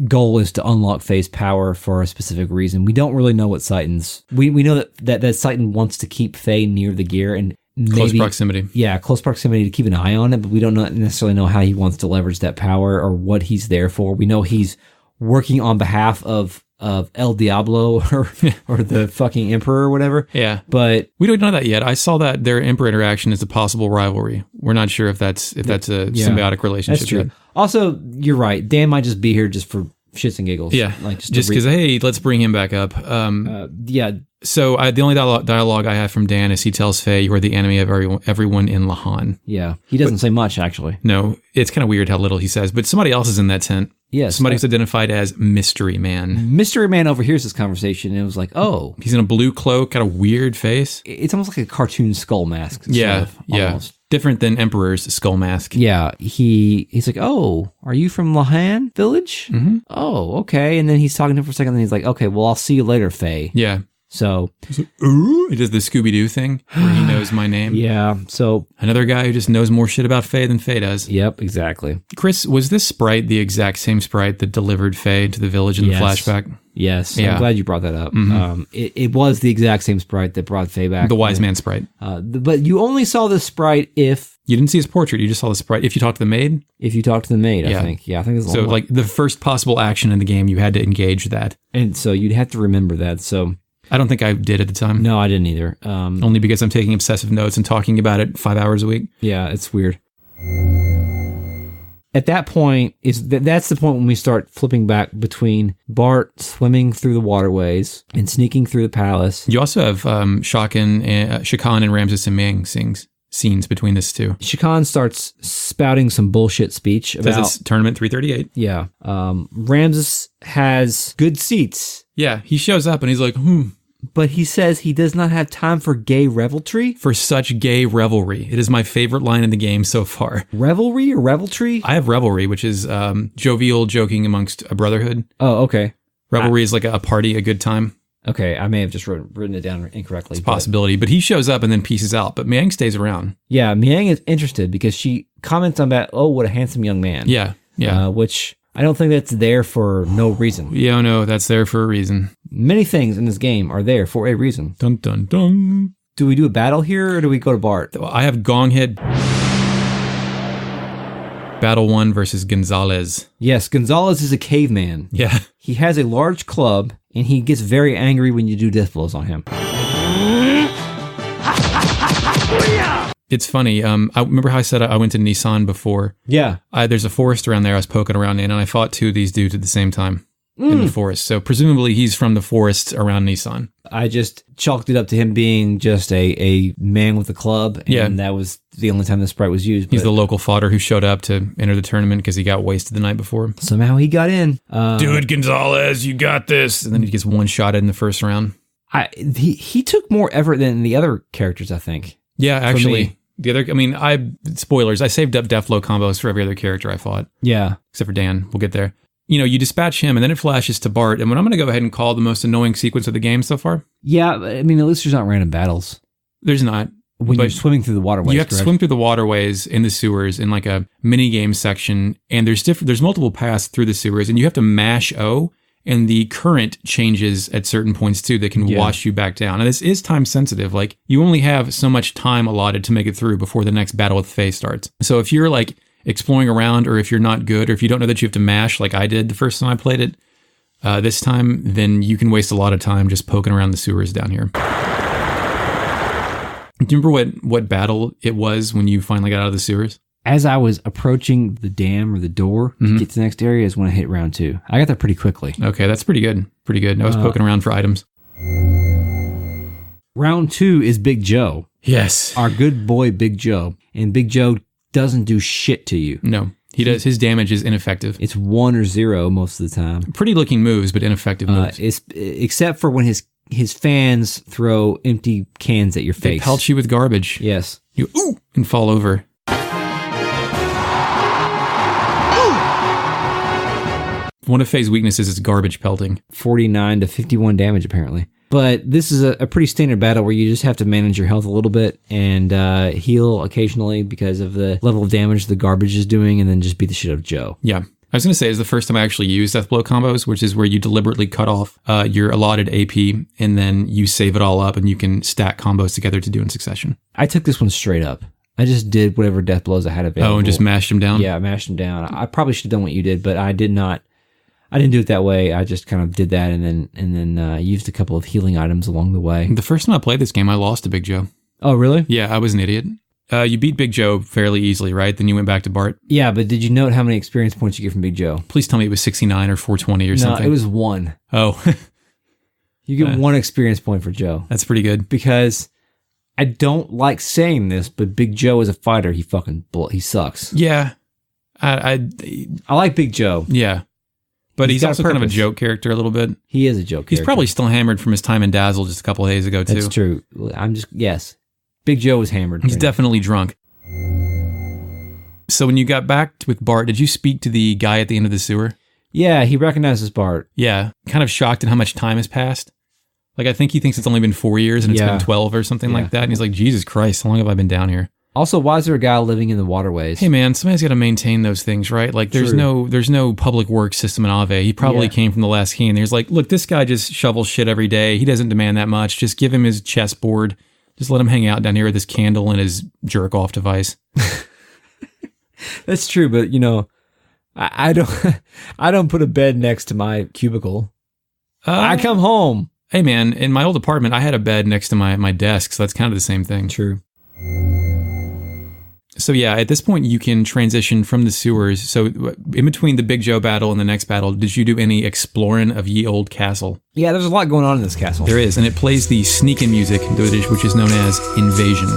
goal is to unlock Faye's power for a specific reason. We don't really know what Satan's... We know that Satan wants to keep Faye near the gear and Close proximity. Yeah, close proximity to keep an eye on it, but we don't necessarily know how he wants to leverage that power or what he's there for. We know he's working on behalf of El Diablo or the fucking Emperor or whatever. Yeah. But we don't know that yet. I saw that their Emperor interaction is a possible rivalry. We're not sure if that's a symbiotic relationship. That's true. Yet. Also, you're right. Dan might just be here just for shits and giggles. Yeah. Like just because, hey, let's bring him back up. Yeah. So the only dialogue I have from Dan is he tells Faye, you are the enemy of everyone in Lahan. Yeah. He doesn't say much, actually. No. It's kind of weird how little he says, but somebody else is in that tent. Yes. Somebody who's identified as Mystery Man. Mystery Man overhears this conversation and it was like, oh. He's in a blue cloak, got a weird face. It's almost like a cartoon skull mask. Yeah. Almost. Different than Emperor's skull mask. Yeah. He's like, oh, are you from Lahan Village? Mm-hmm. Oh, okay. And then he's talking to him for a second and he's like, okay, well, I'll see you later, Faye. Yeah. So he does the Scooby-Doo thing where he knows my name. Yeah. So another guy who just knows more shit about Faye than Faye does. Yep, exactly. Chris, was this sprite the exact same sprite that delivered Faye to the village in the flashback? Yes. Yeah. I'm glad you brought that up. Mm-hmm. It was the exact same sprite that brought Faye back. The wise man sprite. But you only saw the sprite if... You didn't see his portrait. You just saw the sprite. If you talked to the maid? If you talked to the maid, I think. Yeah, I think it's so like the first possible action in the game, you had to engage that. And so you'd have to remember that. So... I don't think I did at the time. No, I didn't either. Only because I'm taking obsessive notes and talking about it 5 hours a week. Yeah, it's weird. At that point, that's the point when we start flipping back between Bart swimming through the waterways and sneaking through the palace. You also have Shakhan and Ramsus and Miang scenes between this two. Shakhan starts spouting some bullshit speech about... Says it's tournament 338. Yeah. Ramsus has good seats. Yeah, he shows up and he's like, But he says he does not have time for gay revelry. For such gay revelry. It is my favorite line in the game so far. Revelry or revelry? I have revelry, which is jovial joking amongst a brotherhood. Oh, okay. Revelry is like a party, a good time. Okay, I may have just written it down incorrectly. It's a possibility, but he shows up and then pieces out. But Miang stays around. Yeah, Miang is interested because she comments on that, oh, what a handsome young man. Yeah. Which... I don't think that's there for no reason. Yeah, no, that's there for a reason. Many things in this game are there for a reason. Dun, dun, dun. Do we do a battle here or do we go to Bart? I have Gonghead. Battle 1 versus Gonzales. Yes, Gonzales is a caveman. Yeah. He has a large club and he gets very angry when you do death blows on him. It's funny. I remember how I said I went to Nisan before. Yeah. There's a forest around there I was poking around in, and I fought two of these dudes at the same time in the forest. So presumably he's from the forest around Nisan. I just chalked it up to him being just a man with a club, and that was the only time the sprite was used. He's the local fodder who showed up to enter the tournament because he got wasted the night before. Somehow he got in. Do it, Gonzales, you got this. And then he gets one-shotted in the first round. He took more effort than the other characters, I think. Yeah, actually. The other, spoilers, I saved up Deathblow combos for every other character I fought. Yeah. Except for Dan. We'll get there. You dispatch him, and then it flashes to Bart, and what I'm going to go ahead and call the most annoying sequence of the game so far. Yeah, at least there's not random battles. There's not. When you're swimming through the waterways, you have to swim through the waterways in the sewers in like a mini game section, and there's multiple paths through the sewers, and you have to mash O, and the current changes at certain points too that can wash you back down. And this is time sensitive. Like, you only have so much time allotted to make it through before the next battle with Faye starts. So if you're like exploring around, or if you're not good, or if you don't know that you have to mash like I did the first time I played it this time, then you can waste a lot of time just poking around the sewers down here. Do you remember what battle it was when you finally got out of the sewers? As I was approaching the dam or the door to get to the next area is when I hit round 2. I got there pretty quickly. Okay, that's pretty good. Pretty good. I was poking around for items. Round 2 is Big Joe. Yes. Our good boy, Big Joe. And Big Joe doesn't do shit to you. No, he does. His damage is ineffective. It's 1 or 0 most of the time. Pretty looking moves, but ineffective moves. Except for when his fans throw empty cans at your face. They pelt you with garbage. Yes. You and fall over. One of Faye's weaknesses is garbage pelting. 49 to 51 damage, apparently. But this is a pretty standard battle where you just have to manage your health a little bit and heal occasionally because of the level of damage the garbage is doing, and then just beat the shit out of Joe. Yeah. I was going to say, it's the first time I actually used death blow combos, which is where you deliberately cut off your allotted AP, and then you save it all up, and you can stack combos together to do in succession. I took this one straight up. I just did whatever death blows I had available. Oh, and just mashed them down? Yeah, I mashed them down. I probably should have done what you did, but I did not. I didn't do it that way. I just kind of did that and then used a couple of healing items along the way. The first time I played this game, I lost to Big Joe. Oh, really? Yeah, I was an idiot. You beat Big Joe fairly easily, right? Then you went back to Bart. Yeah, but did you note how many experience points you get from Big Joe? Please tell me it was 69 or 420 or something. No, it was 1. Oh. You get 1 experience point for Joe. That's pretty good. Because I don't like saying this, but Big Joe as a fighter, he sucks. Yeah. I like Big Joe. Yeah. But he's also kind of a joke character a little bit. He is a joke character. He's probably still hammered from his time in Dazzle just a couple of days ago, too. That's true. Yes. Big Joe was hammered. He's definitely drunk. So when you got back with Bart, did you speak to the guy at the end of the sewer? Yeah, he recognizes Bart. Yeah. Kind of shocked at how much time has passed. Like, I think he thinks it's only been 4 years and it's been 12 or something like that. And he's like, Jesus Christ, how long have I been down here? Also, why is there a guy living in the waterways? Hey man, somebody's got to maintain those things, right? Like there's no public works system in Aveh. He probably came from the last king. There's like, look, this guy just shovels shit every day. He doesn't demand that much. Just give him his chessboard. Just let him hang out down here with his candle and his jerk off device. That's true, but I don't put a bed next to my cubicle. I come home. Hey man, in my old apartment, I had a bed next to my desk, so that's kind of the same thing. True. So yeah, at this point you can transition from the sewers. So in between the Big Joe battle and the next battle, did you do any exploring of ye old castle? Yeah, there's a lot going on in this castle. There is, and it plays the Sneakin music, which is known as Invasion.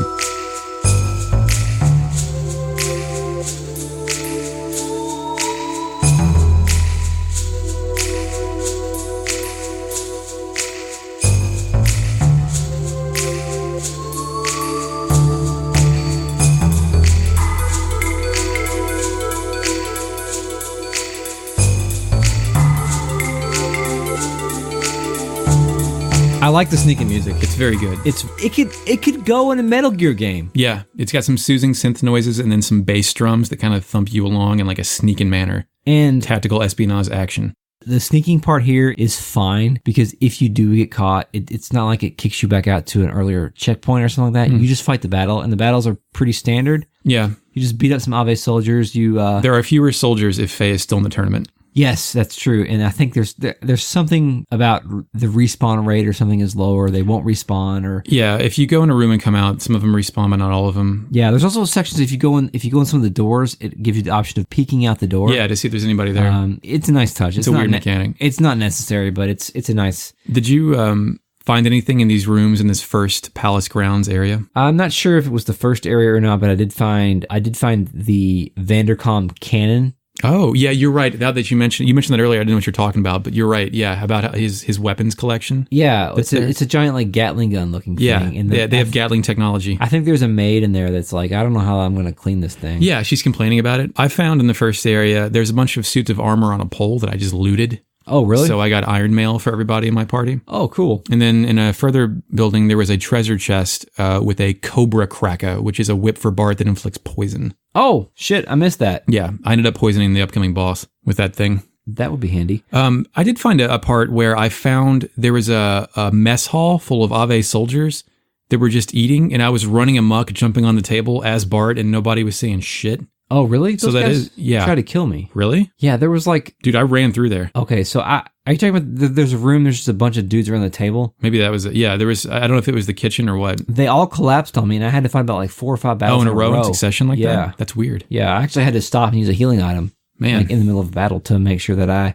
I like the Sneakin music. It's very good. It could go in a Metal Gear game. Yeah, it's got some soothing synth noises and then some bass drums that kind of thump you along in like a sneaking manner. And tactical espionage action. The sneaking part here is fine because if you do get caught, it's not like it kicks you back out to an earlier checkpoint or something like that. You just fight the battle, and the battles are pretty standard. Yeah. You just beat up some Aveh soldiers. There are fewer soldiers if Faye is still in the tournament. Yes, that's true. And I think there's something about the respawn rate or something is lower. They won't respawn or... Yeah, if you go in a room and come out, some of them respawn, but not all of them. Yeah, there's also sections if you go in some of the doors, it gives you the option of peeking out the door. Yeah, to see if there's anybody there. It's a nice touch. It's a weird mechanic. It's not necessary, but it's a nice... Did you find anything in these rooms in this first palace grounds area? I'm not sure if it was the first area or not, but I did find the Vanderkaum cannon. Oh, yeah, you're right. Now that you mentioned that earlier, I didn't know what you're talking about, but you're right. Yeah, about his weapons collection. Yeah, it's a giant like Gatling gun looking thing. Yeah, and they have Gatling technology. I think there's a maid in there that's like, I don't know how I'm going to clean this thing. Yeah, she's complaining about it. I found in the first area, there's a bunch of suits of armor on a pole that I just looted. Oh, really? So I got iron mail for everybody in my party. Oh, cool. And then in a further building, there was a treasure chest with a cobra cracker, which is a whip for Bart that inflicts poison. Oh, shit. I missed that. Yeah, I ended up poisoning the upcoming boss with that thing. That would be handy. I did find a part where I found there was a mess hall full of Aveh soldiers that were just eating, and I was running amok, jumping on the table as Bart, and nobody was saying shit. Oh, really? Those guys tried to kill me. Really? Yeah, there was like... Dude, I ran through there. Okay, so are you talking about there's a room, there's just a bunch of dudes around the table? Maybe that was it. Yeah, there was... I don't know if it was the kitchen or what. They all collapsed on me, and I had to fight about like 4 or 5 battles in a row in succession like that? That's weird. Yeah, I actually had to stop and use a healing item. Man. Like in the middle of a battle to make sure that I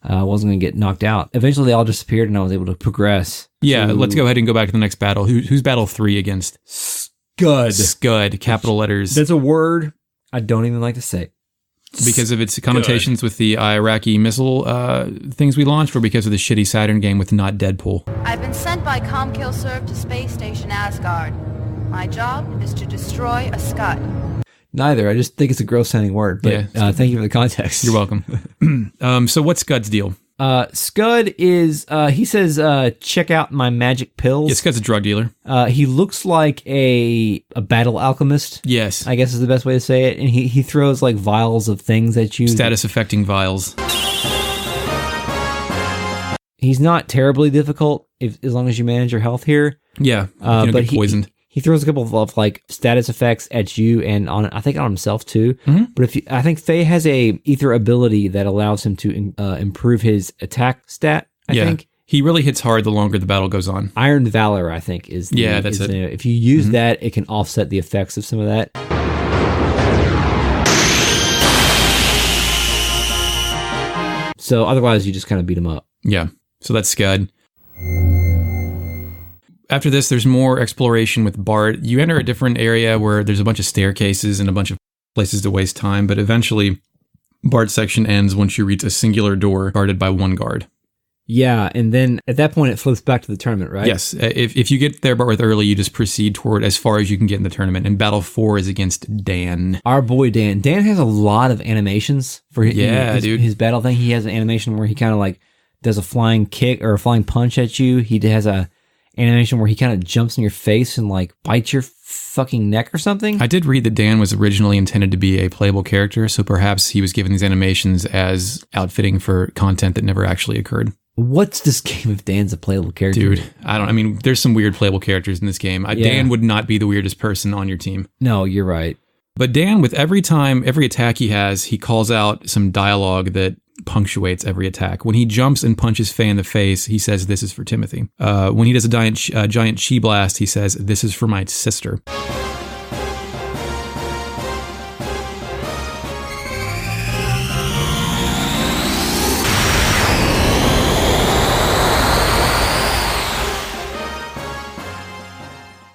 wasn't going to get knocked out. Eventually, they all disappeared, and I was able to progress. Yeah, let's go ahead and go back to the next battle. Who's battle 3 against? Scud. Scud, capital letters. That's a word I don't even like to say. Because of its connotations with the Iraqi missile things we launched, or because of the shitty Saturn game with not Deadpool? I've been sent by ComKillServe to Space Station Asgard. My job is to destroy a Scud. Neither. I just think it's a gross sounding word. But thank you for the context. You're welcome. So what's Scud's deal? Scud is, he says, check out my magic pills. Yeah, Scud's a drug dealer. He looks like a battle alchemist. Yes. I guess is the best way to say it. And he throws like vials of things at you. Status affecting vials. He's not terribly difficult as long as you manage your health here. Yeah, you don't but get poisoned. He throws a couple of like status effects at you and I think on himself too. Mm-hmm. But I think Faye has a ether ability that allows him to improve his attack stat. I think he really hits hard the longer the battle goes on. Iron Valor, I think, is that's it. If you use that, it can offset the effects of some of that. So otherwise, you just kind of beat him up. Yeah. So that's Scud. After this, there's more exploration with Bart. You enter a different area where there's a bunch of staircases and a bunch of places to waste time, but eventually Bart's section ends once you reach a singular door guarded by one guard. Yeah, and then at that point it flips back to the tournament, right? Yes. If you get there Bart early, you just proceed toward as far as you can get in the tournament, and Battle 4 is against Dan. Our boy Dan. Dan has a lot of animations for his battle thing. He has an animation where he kind of like does a flying kick or a flying punch at you. He has a animation where he kind of jumps in your face and like bites your fucking neck or something. I did read that Dan was originally intended to be a playable character, so perhaps he was given these animations as outfitting for content that never actually occurred. What's this game if Dan's a playable character? Dude, I mean, there's some weird playable characters in this game. Dan would not be the weirdest person on your team. No, you're right. But Dan, with every attack he has, he calls out some dialogue that punctuates every attack. When he jumps and punches Faye in the face, he says, "This is for Timothy." When he does a giant chi blast, he says, "This is for my sister."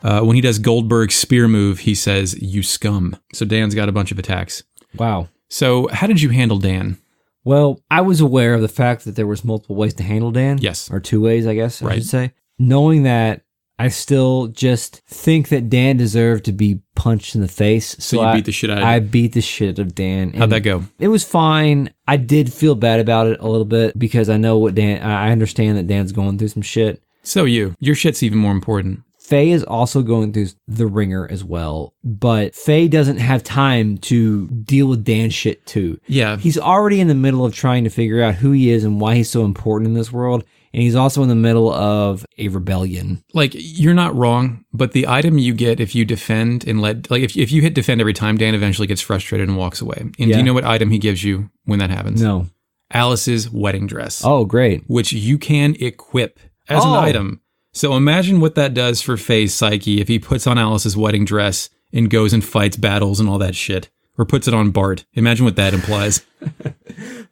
When he does Goldberg's spear move, he says, "You scum." So Dan's got a bunch of attacks. Wow. So how did you handle Dan? Well, I was aware of the fact that there was multiple ways to handle Dan. Yes. Or 2 ways, I guess I Right. should say. Knowing that, I still just think that Dan deserved to be punched in the face. So you beat the shit out of him? I beat the shit out of Dan. How'd that go? It was fine. I did feel bad about it a little bit because I know I understand that Dan's going through some shit. So your shit's even more important. Faye is also going through the ringer as well, but Faye doesn't have time to deal with Dan's shit too. Yeah. He's already in the middle of trying to figure out who he is and why he's so important in this world, and he's also in the middle of a rebellion. Like, you're not wrong, but the item you get if you defend and if you hit defend every time, Dan eventually gets frustrated and walks away. And do you know what item he gives you when that happens? No. Alice's wedding dress. Oh, great. Which you can equip as an item. So imagine what that does for Faye's psyche if he puts on Alice's wedding dress and goes and fights battles and all that shit. Or puts it on Bart. Imagine what that implies.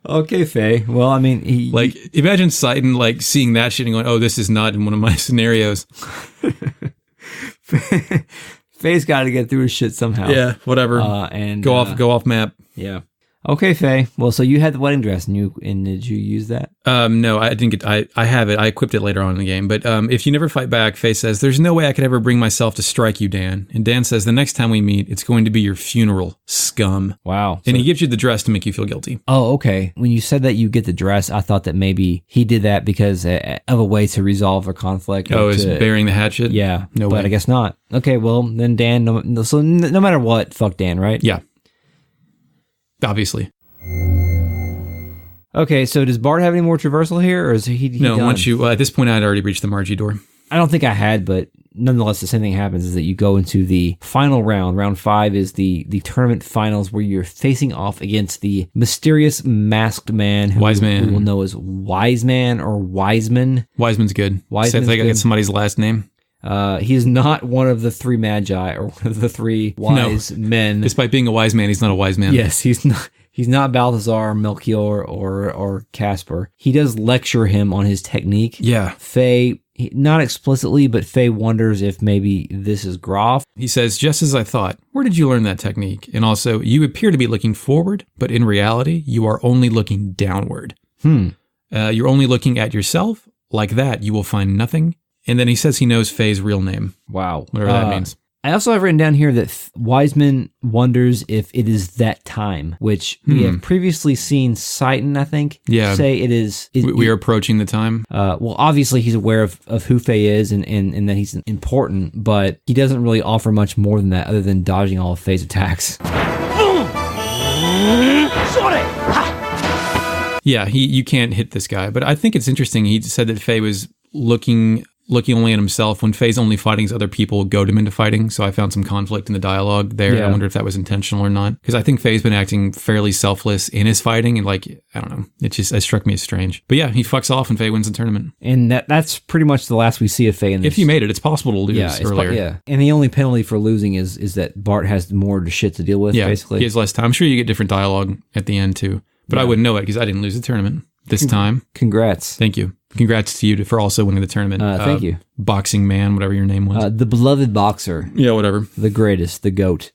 Okay, Faye. Well, I mean... imagine Sidon, seeing that shit and going, "Oh, this is not in one of my scenarios." Faye's got to get through his shit somehow. Yeah, whatever. And go off map. Yeah. Okay, Faye. Well, so you had the wedding dress, and did you use that? No, I didn't get. I have it. I equipped it later on in the game. But if you never fight back, Faye says, "There's no way I could ever bring myself to strike you, Dan." And Dan says, "The next time we meet, it's going to be your funeral, scum." Wow. And he gives you the dress to make you feel guilty. Oh, okay. When you said that you get the dress, I thought that maybe he did that because of a way to resolve a conflict. Oh, is burying the hatchet? Yeah. No way. But I guess not. Okay, well, then Dan, no matter what, fuck Dan, right? Yeah. Obviously. Okay, so does Bart have any more traversal here, or is he no, done? Once you, at this point, I had already reached the Margie door. I don't think I had, but nonetheless, the same thing happens is that you go into the final round. Round 5 is the tournament finals where you're facing off against the mysterious masked man who we will know as Wiseman or Wiseman. Wiseman's good. Wiseman's I good. get somebody's last name. He is not one of the 3 magi or one of the 3 wise men. Despite being a wise man, he's not a wise man. Yes, he's not. He's not Balthazar, Melchior, or Casper. He does lecture him on his technique. Yeah. Faye, not explicitly, but Faye wonders if maybe this is Groff. He says, "Just as I thought, where did you learn that technique? And also, you appear to be looking forward, but in reality, you are only looking downward. You're only looking at yourself. Like that, you will find nothing." And then he says he knows Faye's real name. Wow. Whatever that means. I also have written down here that Wiseman wonders if it is that time, which we have previously seen Satan, I think, say it is. We are approaching the time. Well, obviously he's aware of who Faye is and that he's important, but he doesn't really offer much more than that other than dodging all of Faye's attacks. Yeah, you can't hit this guy. But I think it's interesting. He said that Faye was looking only at himself when Faye's only fighting other people goad him into fighting. So I found some conflict in the dialogue there. Yeah. I wonder if that was intentional or not. Because I think Faye's been acting fairly selfless in his fighting. And like, I don't know. It struck me as strange. But yeah, he fucks off and Faye wins the tournament. And that's pretty much the last we see of Faye in this. If you made it, it's possible to lose earlier. And the only penalty for losing is that Bart has more shit to deal with, basically. He has less time. I'm sure you get different dialogue at the end too. But I wouldn't know it because I didn't lose the tournament this time. Congrats. Thank you. Congrats to you for also winning the tournament. Thank you. Boxing man, whatever your name was. The beloved boxer. Yeah, whatever. The greatest, the GOAT.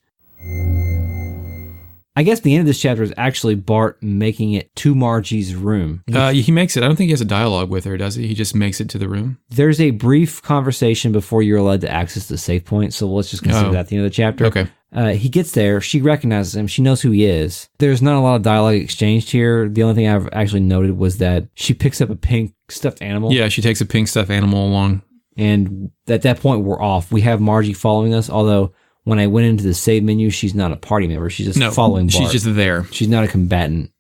I guess the end of this chapter is actually Bart making it to Margie's room. He makes it. I don't think he has a dialogue with her, does he? He just makes it to the room. There's a brief conversation before you're allowed to access the save point, so let's just consider that at the end of the chapter. Okay. He gets there. She recognizes him. She knows who he is. There's not a lot of dialogue exchanged here. The only thing I've actually noted was that she picks up a pink stuffed animal. Yeah, she takes a pink stuffed animal along. And at that point, we're off. We have Margie following us, although when I went into the save menu, she's not a party member. She's just following Bart. She's just there. She's not a combatant.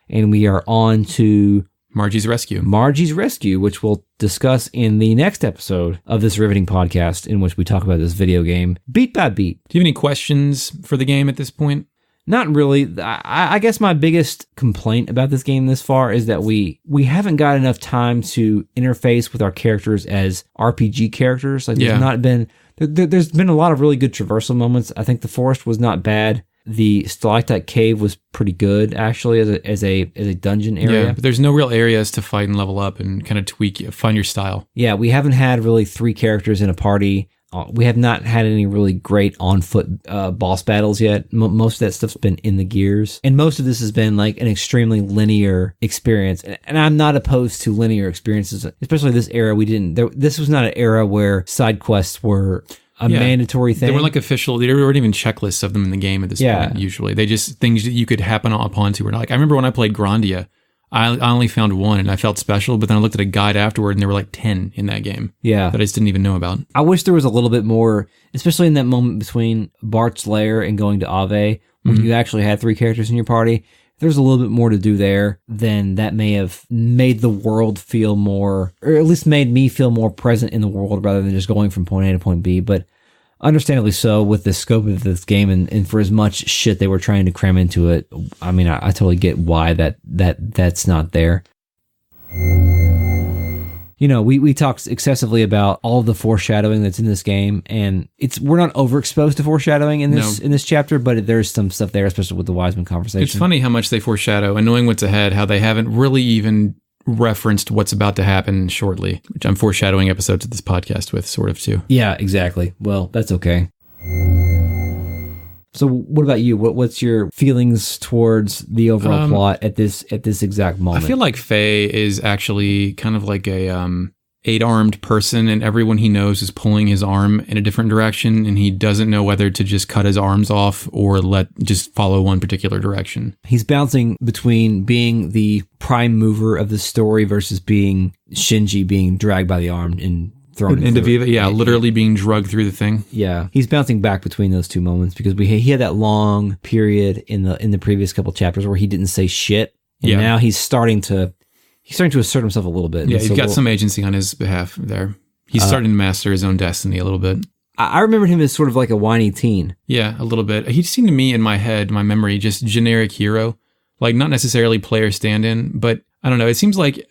And we are on to Margie's Rescue. Margie's Rescue, which we'll discuss in the next episode of this riveting podcast in which we talk about this video game beat by beat. Do you have any questions for the game at this point? Not really. I guess my biggest complaint about this game this far is that we haven't got enough time to interface with our characters as RPG characters. Like there's not been... There's been a lot of really good traversal moments. I think the forest was not bad. The stalactite cave was pretty good, actually, as a dungeon area. Yeah, but there's no real areas to fight and level up and kind of tweak, find your style. Yeah, we haven't had really 3 characters in a party. We have not had any really great on-foot boss battles yet. Most of that stuff's been in the gears. And most of this has been like an extremely linear experience. And I'm not opposed to linear experiences, especially this era. This was not an era where side quests were a mandatory thing. They weren't like official. There weren't even checklists of them in the game at this point, usually. They just things that you could happen upon to. Like, I remember when I played Grandia, I only found 1 and I felt special, but then I looked at a guide afterward and there were like 10 in that game. Yeah. That I just didn't even know about. I wish there was a little bit more, especially in that moment between Bart's lair and going to Aveh, when you actually had 3 characters in your party. If there's a little bit more to do there, then that may have made the world feel more, or at least made me feel more present in the world rather than just going from point A to point B. But understandably so, with the scope of this game and for as much shit they were trying to cram into it, I mean, I totally get why that's not there. You know, we talked excessively about all of the foreshadowing that's in this game, and we're not overexposed to foreshadowing in this chapter, but there's some stuff there, especially with the Wiseman conversation. It's funny how much they foreshadow, and knowing what's ahead, how they haven't really even referenced what's about to happen shortly, which I'm foreshadowing episodes of this podcast with, sort of, too. Yeah, exactly. Well, that's okay. So what about you? What's your feelings towards the overall plot at this exact moment? I feel like Faye is actually kind of like a 8-armed person, and everyone he knows is pulling his arm in a different direction, and he doesn't know whether to just cut his arms off or just follow one particular direction. He's bouncing between being the prime mover of the story versus being Shinji being dragged by the arm and thrown into Viva. Yeah, literally being drugged through the thing. Yeah, he's bouncing back between those two moments because he had that long period in the previous couple chapters where he didn't say shit, and now he's starting to assert himself a little bit. Yeah, he's got some agency on his behalf there. He's starting to master his own destiny a little bit. I remember him as sort of like a whiny teen. Yeah, a little bit. He seemed to me in my head, my memory, just generic hero. Like, not necessarily player stand-in, but I don't know. It seems like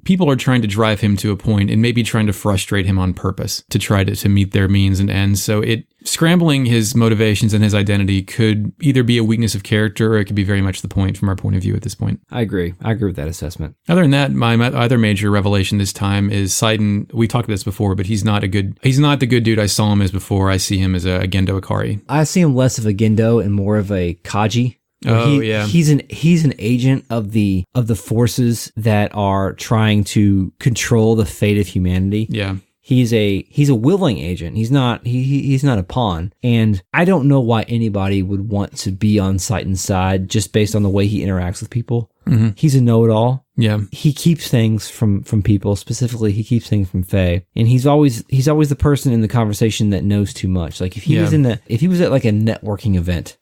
people are trying to drive him to a point and maybe trying to frustrate him on purpose to try to meet their means and ends. So scrambling his motivations and his identity could either be a weakness of character or it could be very much the point from our point of view at this point. I agree with that assessment. Other than that, my other major revelation this time is Sidon. We talked about this before, but he's not the good dude I saw him as before. I see him as a Gendo Ikari. I see him less of a Gendo and more of a Kaji. He's an agent of the forces that are trying to control the fate of humanity. Yeah. He's a willing agent. He's not a pawn. And I don't know why anybody would want to be on Citan's side just based on the way he interacts with people. Mm-hmm. He's a know-it-all. Yeah. He keeps things from people. Specifically, he keeps things from Faye. And he's always the person in the conversation that knows too much. Like if he was at like a networking event,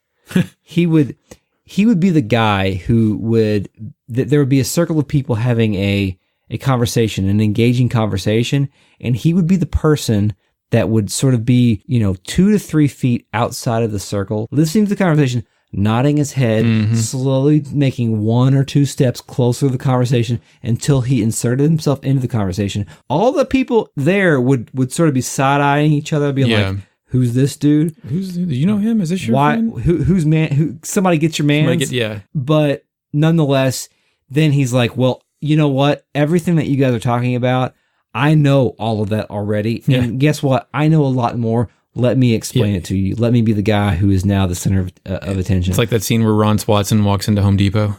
he would be the guy who there would be a circle of people having a conversation, an engaging conversation, and he would be the person that would sort of be, 2 to 3 feet outside of the circle, listening to the conversation, nodding his head, slowly making 1 or 2 steps closer to the conversation until he inserted himself into the conversation. All the people there would sort of be side-eyeing each other, being like, who's this dude? Do you know him? Is this your friend? Who's man? Somebody get your man. But nonetheless, then he's like, well, you know what? Everything that you guys are talking about, I know all of that already. Yeah. And guess what? I know a lot more. Let me explain it to you. Let me be the guy who is now the center of attention. It's like that scene where Ron Swanson walks into Home Depot.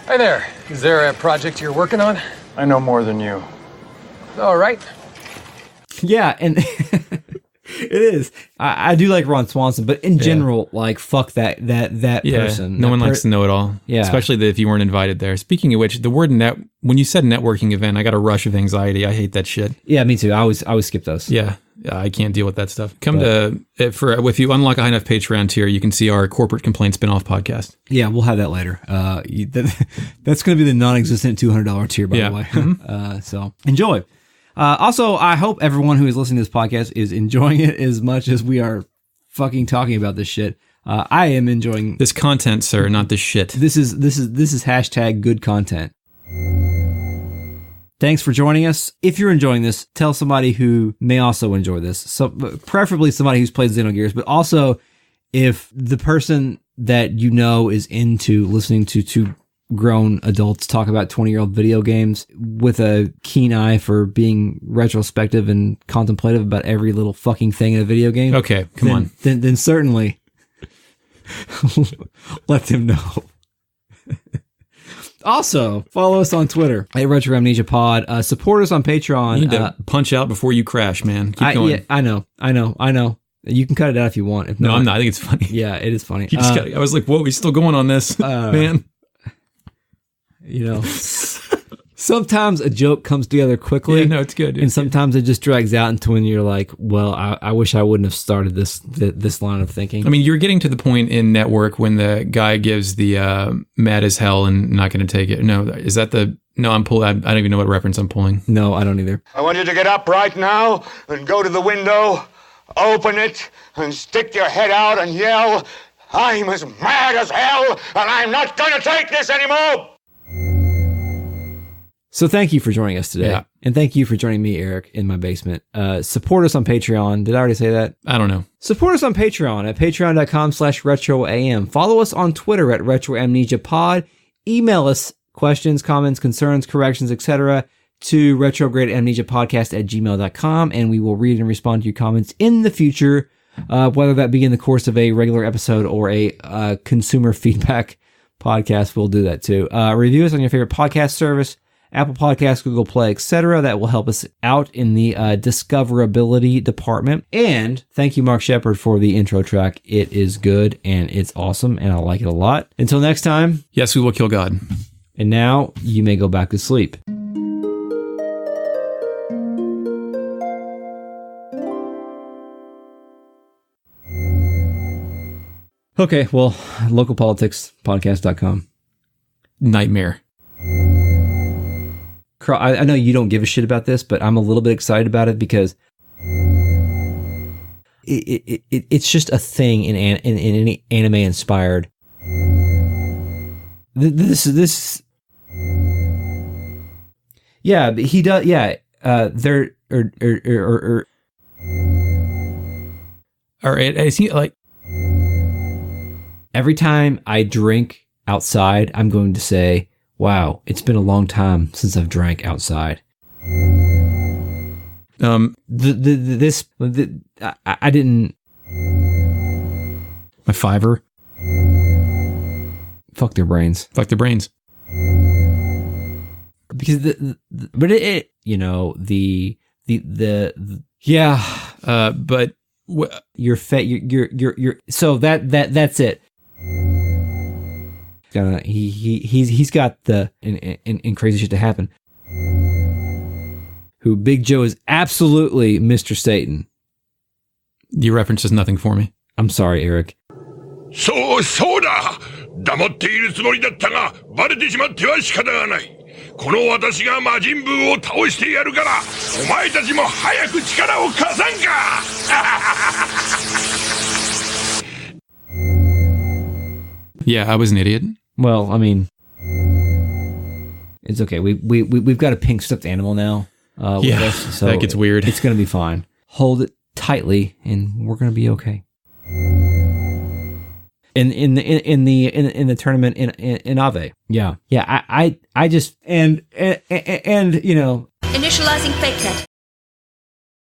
Hi there. Is there a project you're working on? I know more than you. All right. Yeah, and it is. I do like Ron Swanson, but in general, like, fuck that person. No one likes to know it all. Yeah. Especially if you weren't invited there. Speaking of which, the word when you said networking event, I got a rush of anxiety. I hate that shit. Yeah, me too. I always skip those. Yeah. I can't deal with that stuff. If you unlock a high enough Patreon tier, you can see our corporate complaint spinoff podcast. Yeah, we'll have that later. That's going to be the non-existent $200 tier, by the way. Mm-hmm. So enjoy. Also, I hope everyone who is listening to this podcast is enjoying it as much as we are fucking talking about this shit. I am enjoying this content, sir, not this shit. This is hashtag good content. Thanks for joining us. If you're enjoying this, tell somebody who may also enjoy this. So preferably somebody who's played Xenogears, but also if the person that you know is into listening to two grown adults talk about 20-year-old video games with a keen eye for being retrospective and contemplative about every little fucking thing in a video game. Okay, come on. Then certainly let them know. Also, follow us on Twitter at Retro Amnesia Pod. Support us on Patreon. You need to punch out before you crash, man. Keep going. Yeah, I know. You can cut it out if you want. If not, no, I'm not. I think it's funny. Yeah, it is funny. I was like, whoa, he's still going on this, man. Sometimes a joke comes together quickly. Yeah, no, it's good. And sometimes it just drags out until when you're like, well, I wish I wouldn't have started this line of thinking. I mean, you're getting to the point in Network when the guy gives the mad as hell and not going to take it. No, is that the... No, I'm pulling... I don't even know what reference I'm pulling. No, I don't either. I want you to get up right now and go to the window, open it, and stick your head out and yell, I'm as mad as hell, and I'm not going to take this anymore! So thank you for joining us today. Yeah. And thank you for joining me, Eric, in my basement. Support us on Patreon. Did I already say that? I don't know. Support us on Patreon at patreon.com/retroam. Follow us on Twitter at retroamnesiapod. Email us questions, comments, concerns, corrections, etc. to retrogradeamnesiapodcast@gmail.com, and we will read and respond to your comments in the future, whether that be in the course of a regular episode or a consumer feedback podcast. We'll do that too. Review us on your favorite podcast service. Apple Podcasts, Google Play, etc. That will help us out in the discoverability department. And thank you, Mark Shepard, for the intro track. It is good, and it's awesome, and I like it a lot. Until next time. Yes, we will kill God. And now, you may go back to sleep. Okay, well, localpoliticspodcast.com. Nightmare. I know you don't give a shit about this, but I'm a little bit excited about it because it's just a thing in any anime inspired. This. Yeah, he does. Yeah, there or is he like every time I drink outside, I'm going to say, wow, it's been a long time since I've drank outside. I didn't. My fiver. Fuck their brains. Fuck their brains. Because the but you're so that's it. He's got the in crazy shit to happen. Who Big Joe is absolutely Mr. Satan. Your reference does nothing for me. I'm sorry, Eric. そうだ黙っているつもりだったがバレてしまっては仕方がないこの私が魔人ブーを倒してやるからお前たちも早く力を貸さんか Yeah, I was an idiot. Well, I mean, it's okay. We've got a pink stuffed animal now. With us, so that gets weird. It's gonna be fine. Hold it tightly, and we're gonna be okay. In the tournament in Aveh, yeah. I just and you know. Initializing fake net.